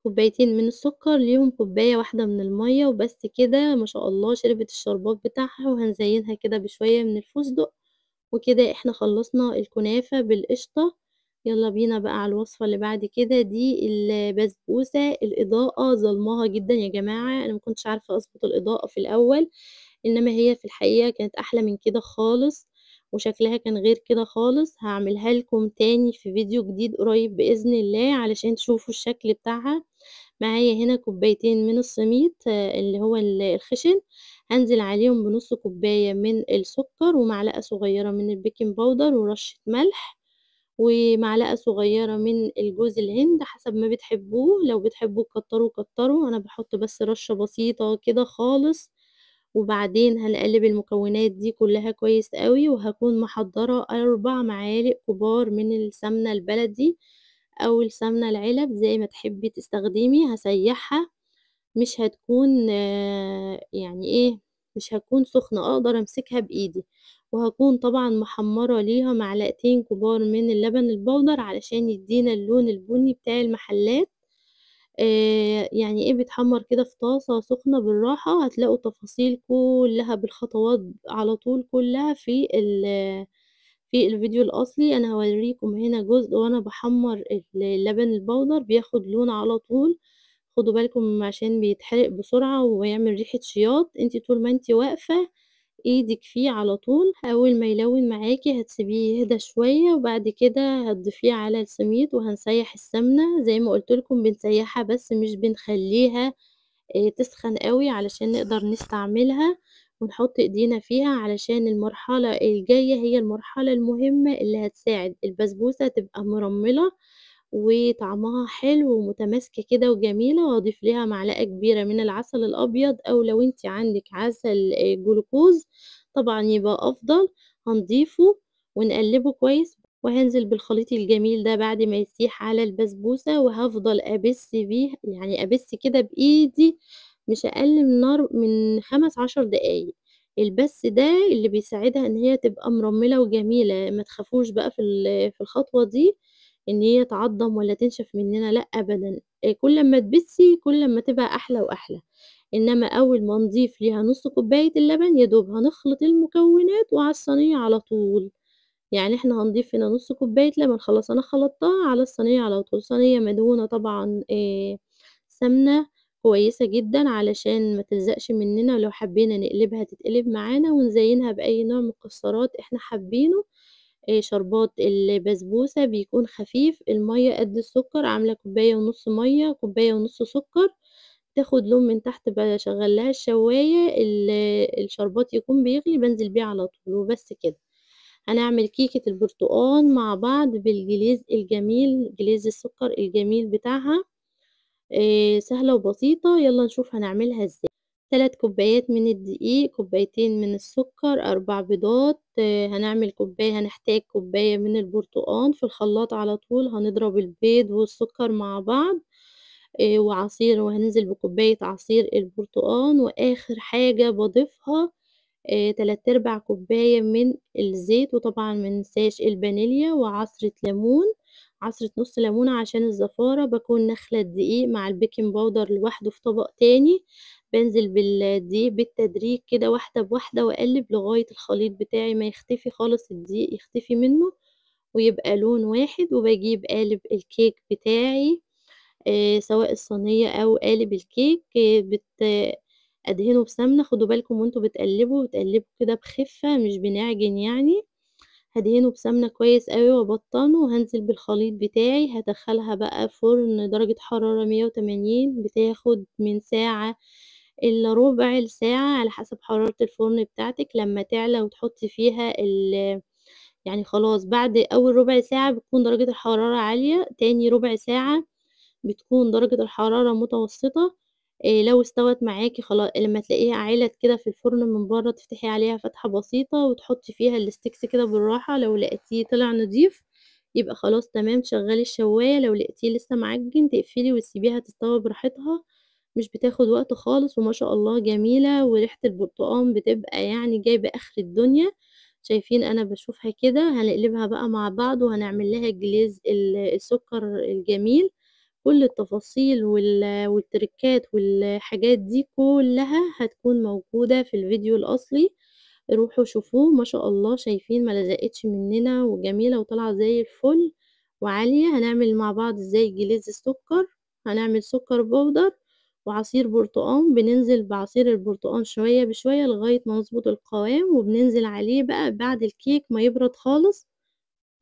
كوبايتين من السكر ليهم كوباية واحدة من المَيّة وبس كده، ما شاء الله شربت الشربات بتاعها، وهنزينها كده بشوية من الفستق، وكده إحنا خلّصنا الكنافة بالقشطة. يالّا بينا بقى على الوصفة اللي بعد كده، دي البسبوسة. الإضاءة ظالماها جدًا يا جماعة، أنا ما كنتش عارفة أضبط الإضاءة في الأول، إنما هي في الحقيقة كانت أحلى من كده خالص، وشكلها كان غير كده خالص. هاعملها لكم تاني في فيديو جديد قريب بإذن الله علشان تشوفوا الشكل بتاعها. معايا هنا كوبايتين من السميد اللي هو الخشن، هانزل عليهم بنُص كوباية من السكر، ومعلقة صغيرة من البيكنج باودر، ورشة ملح، ومعلقة صغيرة من الجوز الهند حسب ما بتحبوه، لو بتحبوا تكتروا كتروا، أنا باحط بس رشة بسيطة كده خالص. وبعدين هنقلب المكونات دي كلها كويس أوي، وهاكون محضرة 4 معالق كبار من السمنة البلدي أو السمنة العلب زي ما تحبي تستخدمي. هاسيّحها، مش هتكون يعني إيه، مش هتكون سخنة، أقدر أمسكها بإيدي. وهاكون طبعًا محمّرة ليها معلقتين كبار من اللبن البودر علشان يدّينا اللون البني بتاع المحلات. يعني إيه بيتحمّر كده في طاسة سخنة بالراحة، هتلاقوا التفاصيل كلّها بالخطوات على طول كلّها في الفيديو الأصلي. أنا هاورّيكم هنا جزء وأنا باحمّر اللبن البودر بياخد لون على طول. خدوا بالكم عشان بيتحرق بسرعة ويعمل ريحة شياط، أنتِ طول ما أنتِ واقفة إيدِك فيه على طول، أول ما يلوِّن معاكِ هتسيبيه يهدى شوية، وبعد كده هتضيفيه على السميد وهنسيّح السمنة، زي ما قُلت لكم بنسيّحها بس مش بنخلّيها تسخن أوي علشان نقدر نستعملها ونحط إيدينا فيها، علشان المرحلة الجاية هي المرحلة المهمة اللي هتساعد البسبوسة تبقى مرمّلة وطعمها حلو ومتماسكة كده وجميلة. وأضيف ليها معلقة كبيرة من العسل الأبيض، أو لو أنتِ عندِك عسل جلوكوز طبعًا يبقى أفضل، هنضيفه ونقلّبه كويس، وهانزل بالخليط الجميل ده بعد ما يسيح على البسبوسة، وهافضل أبِث بيه، يعني أبِث كده بإيدي مش أقل من 5، 10 دقايق. البَث ده اللي بيساعدها إن هي تبقى مرمّلة وجميلة، ما تخافوش بقى في الخطوة دي إن هي تعضّم والّا تنشف مننا، لأ أبدًا. كل أمّا تبِثّي كل أمّا تبقى أحلى وأحلى. إنّما أول ما نضيف ليها نُص كوباية اللبن، يا دوب هنخلط المكونات وعلى الصينية على طول. يعني إحنا هنضيف هنا نُص كوباية لبن، خلاص أنا خلطتها على الصينية على طول، صينية مدهونة طبعًا سمنة كويسة جدًا علشان ما تلزقش مننا، ولو حبينا نقلبها تتقلب معانا، ونزينها بأي نوع مكسرات إحنا حابينه. شربات البسبوسة بيكون خفيف، المَيّة قد السكر، عاملة كوباية ونُص مَيّة، كوباية ونُص سكر، تاخد لون من تحت باشغّل لها الشواية، الشربات يكون بيغلي بانزل بيه على طول وبس كده. هنعمل كيكة البرتقال مع بعض بالجليز الجميل، جليز السكر الجميل بتاعها. سهلة وبسيطة، يالّا نشوف هنعملها إزاي. 3 كوبايات من الدقيق، كوبايتين من السكر، 4 بيضات، هنحتاج كوباية من البرتقان، في الخلاط على طول هنضرب البيض والسكر مع بعض، وهننزل بكوباية عصير البرتقان، وآخر حاجة باضيفها 3/4 كوباية من الزيت، وطبعًا ما ننساش الفانيليا وعصرة ليمون، عصرة نُص ليمونة عشان الزفارة. باكون ناخلة الدقيق مع البيكنج باودر لوحده في طبق تاني، بانزل بالدقيق بالتدريج كده واحدة بواحدة، وأقلِّب لغاية الخليط بتاعي ما يختفي خالص، الدقيق يختفي منه ويبقى لون واحد. وباجيب قالب الكيك بتاعي سواء الصينية أو قالب الكيك، أدهنه بسمنة. خدوا بالكم وأنتم بتقلّبوا، تقلّبوا كده بخفة مش بنعجن يعني. هادهنه بسمنة كويس أوي وأبطّنه، وهانزل بالخليط بتاعي، هادخّلها بقى فرن درجة حرارة 180، بتاخد من ساعة إلا ربع لساعة على حسب حرارة الفرن بتاعتِك. لمّا تعلى وتحطّي فيها يعني خلاص بعد أول ربع ساعة بتكون درجة الحرارة عالية، تاني ربع ساعة بتكون درجة الحرارة متوسطة، لو استوت معاكِ لمّا تلاقيها عِلَت كده في الفرن من برّه تفتحي عليها فتحة بسيطة وتحطّي فيها الsticks كده بالراحة، لو لقيتيه طلع نضيف يبقى خلاص تمام شغّلي الشواية، لو لقيتيه لسه معجِّن تقفلي وتسيبيها تستوي براحتها، مش بتاخد وقت خالص وما شاء الله جميلة وريحة البرتقان بتبقى يعني جايبة آخر الدنيا، شايفين أنا باشوفها كده، هنقلبها بقى مع بعض وهنعمل لها glaze السُكّر الجميل. كل التفاصيل والتريكات والحاجات دي كلّها هتكون موجودة في الفيديو الأصلي، روحوا شوفوه ما شاء الله شايفين ما لزقتش مننا وجميلة وطالعة زي الفل وعالية، هنعمل مع بعض إزاي جليز السكر، هنعمل سكر بودر وعصير برتقان، بننزل بعصير البرتقان شوية بشوية لغاية ما نضبط القوام، وبننزل عليه بقى بعد الكيك ما يبرد خالص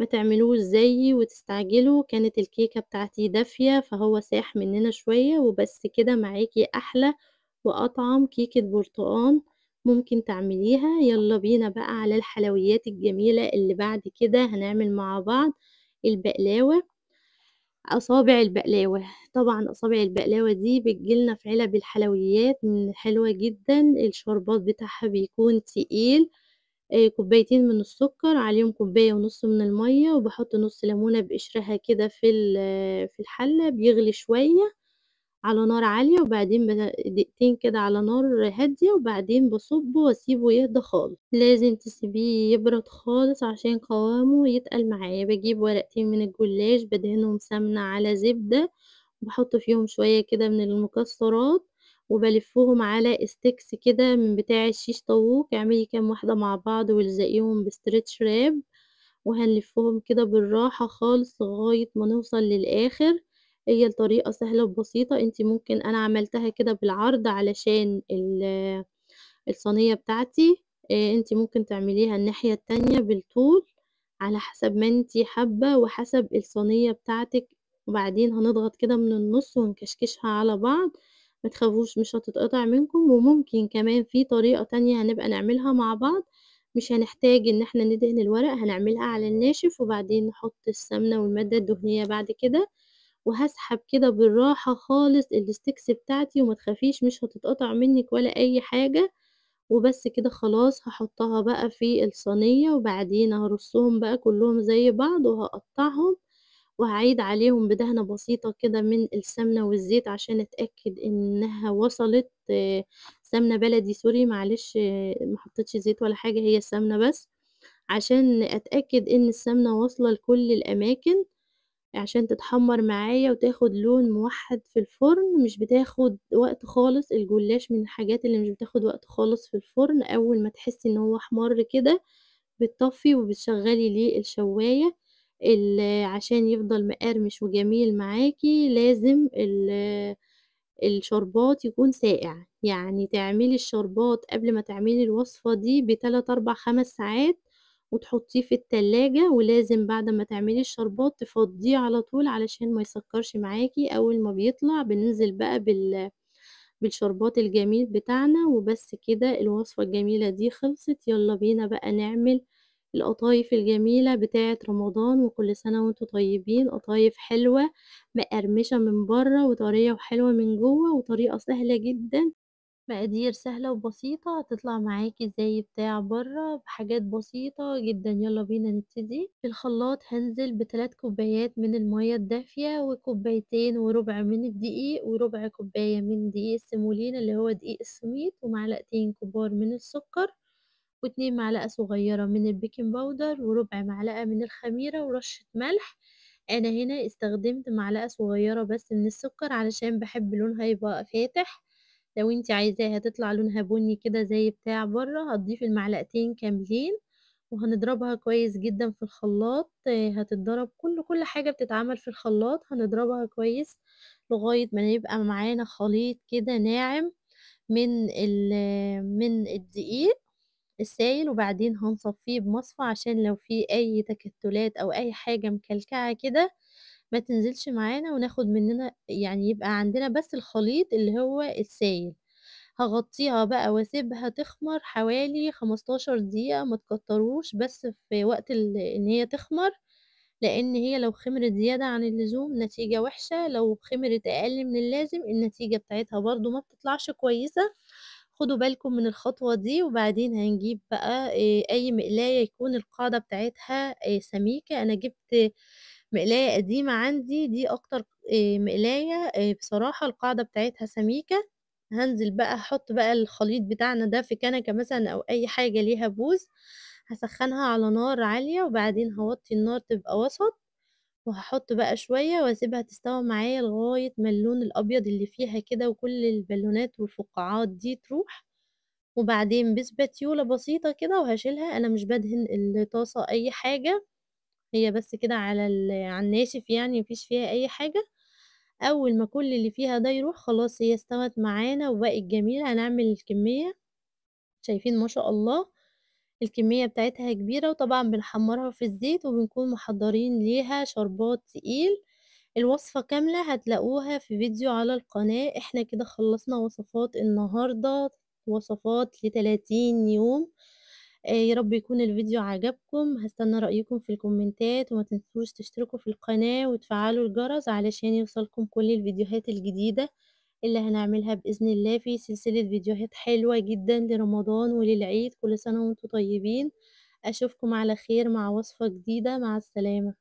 ما تعملوش زيي وتستعجلوا، كانت الكيكة بتاعتي دافية فهو ساح مننا شوية، وبس كده معاكِ أحلى وأطعم كيكة برتقان ممكن تعمليها، يالّا بينا بقى على الحلويات الجميلة اللي بعد كده هنعمل مع بعض البقلاوة، أصابع البقلاوة، طبعًا أصابع البقلاوة دي بتيجي لنا في علب الحلويات حلوة جدًا، الشربات بتاعها بيكون تقيل كوبايتين من السكر، عليهم كوباية ونُص من المَيّة، وباحط نُص ليمونة بقشرها كده في الحلة بيغلي شوية على نار عالية، وبعدين دقيقتين كده على نار هادية، وبعدين باصُبّه واسيبه يهدى خالص، لازم تسيبيه يبرد خالص عشان قوامه يتقل معايا، باجيب ورقتين من الجلاش بادهنهم سمنة على زبدة باحط فيهم شوية كده من المكسرات، وبالفّهم على sticks كده من بتاع الشيش طاووق، اعملي كام واحدة مع بعض والزقيهم بstretch wrap وهنلفّهم كده بالراحة خالص لغاية ما نوصل للآخر، هي الطريقة سهلة وبسيطة، أنتِ ممكن أنا عملتها كده بالعرض علشان الصينية بتاعتي، أنتِ ممكن تعمليها الناحية التانية بالطول، على حسب ما أنتِ حابة وحسب الصينية بتاعتِك، وبعدين هنضغط كده من النُص ونكشكشها على بعض، ما تخافوش مش هتتقطع منكم، وممكن كمان في طريقة تانية هنبقى نعملها مع بعض، مش هنحتاج إن إحنا ندهن الورق، هنعملها على الناشف وبعدين نحط السمنة والمادة الدهنية بعد كده، وهاسحب كده بالراحة خالص الsticks بتاعتي وما تخافيش مش هتتقطع منِّك ولا أي حاجة. وبس كده خلاص هاحطها بقى في الصينية، وبعدين هارصهم بقى كلّهم زي بعض وهاقطّعهم، وهاعيد عليهم بدهنة بسيطة كده من السمنة والزيت عشان أتأكد إنها وصلت سمنة بلدي سوري معلش ما حطيتش زيت ولا حاجة هي سمنة بس، عشان أتأكد إن السمنة واصلة لكل الأماكن. عشان تتحمّر معايا وتاخد لون موحّد في الفرن، مش بتاخد وقت خالص، الجلاش من الحاجات اللي مش بتاخد وقت خالص في الفرن، أول ما تحسّي إن هو احمَر كده بتطفّي وبتشغّلي ليه الشواية عشان يفضل مقرمش وجميل معاكِ لازم الشربات يكون ساقع، يعني تعملي الشربات قبل ما تعملي الوصفة دي ب3، 4، 5 ساعات وتحطيه في التلاجة، ولازم بعد ما تعملي الشربات تفضّيه على طول علشان ما يسكّرش معاكِ، أول ما بيطلع بننزل بقى بالشربات الجميل بتاعنا، وبس كده الوصفة الجميلة دي خلصت، يالّا بينا بقى نعمل القطايف الجميلة بتاعة رمضان، وكل سنة وأنتم طيبين، قطايف حلوة مقرمشة من برّه وطرية وحلوة من جوّه، وطريقة سهلة جدًا، مقادير سهلة وبسيطة هتطلع معاكِ زي بتاع برّه بحاجات بسيطة جدًا، يالّا بينا نبتدي. في الخلاط هانزل ب3 كوبايات من المَيّة الدافية، وكوبايتين وربع من الدقيق، وربع كوباية من دقيق السيمولينا اللي هو دقيق السميد، ومعلقتين كبار من السكر، و2 معلقة صغيرة من البيكنج باودر، وربع معلقة من الخميرة، ورشة ملح. أنا هنا استخدمت معلقة صغيرة بس من السكر علشان باحب لونها يبقى فاتح، لو أنتِ عايزاها تطلع لونها بني كده زي بتاع برّه هتضيفي المعلقتين كاملين، وهنضربها كويس جدًا في الخلاط، هتتضرب كل حاجة بتتعمل في الخلاط هنضربها كويس لغاية ما يبقى معانا خليط كده ناعم من الدقيق السايل، وبعدين هنصفّيه بمصفى عشان لو في أي تكتلات أو أي حاجة مكلكعة كده ما تنزلش معانا وناخد مننا يعني يبقى عندنا بس الخليط اللي هو السايل. هاغطّيها بقى واسيبها تخمر حوالي 15 دقيقة ما تكتروش بس في وقت إن هي تخمر لإن هي لو خمرت زيادة عن اللزوم نتيجة وحشة، لو خمرت أقل من اللازم النتيجة بتاعتها برضه ما بتطلعش كويسة. خدوا بالكم من الخطوة دي، وبعدين هنجيب بقى أي مقلاية يكون القاعدة بتاعتها سميكة. أنا جبت مقلاية قديمة عندي، دي أكتر مقلاية بصراحة القاعدة بتاعتها سميكة. هانزل بقى أحط بقى الخليط بتاعنا ده في كنكة مثلًا أو أي حاجة ليها بوز، هاسخّنها على نار عالية، وبعدين هاوطّي النار تبقى وسط، وهاحط بقى شوية واسيبها تستوى معايا لغاية ما اللون الأبيض اللي فيها كده وكل البالونات والفقاعات دي تروح. وبعدين بسباتيولة بسيطة كده وهاشيلها، أنا مش بادهن الطاسة أي حاجة، هي بس كده على الناشف يعني ما فيش فيها أي حاجة. أول ما كل اللي فيها ده يروح خلاص هي استوت معانا وبقت جميلة. هنعمل الكمية شايفين ما شاء الله الكمية بتاعتها كبيرة، وطبعًا بنحمّرها في الزيت وبنكون محضّرين ليها شربات تقيل. الوصفة كاملة هتلاقوها في فيديو على القناة. إحنا كده خلّصنا وصفات النهارده، وصفات ل30 يوم. يا رب يكون الفيديو عجبكم، هاستنى رأيكم في الكومنتات، وما تنسوش تشتركوا في القناة وتفعّلوا الجرس علشان يوصلكم كل الفيديوهات الجديدة اللي هنعملها بإذن الله في سلسلة فيديوهات حلوة جدًا لرمضان وللعيد. كل سنة وأنتم طيبين، أشوفكم على خير مع وصفة جديدة، مع السلامة.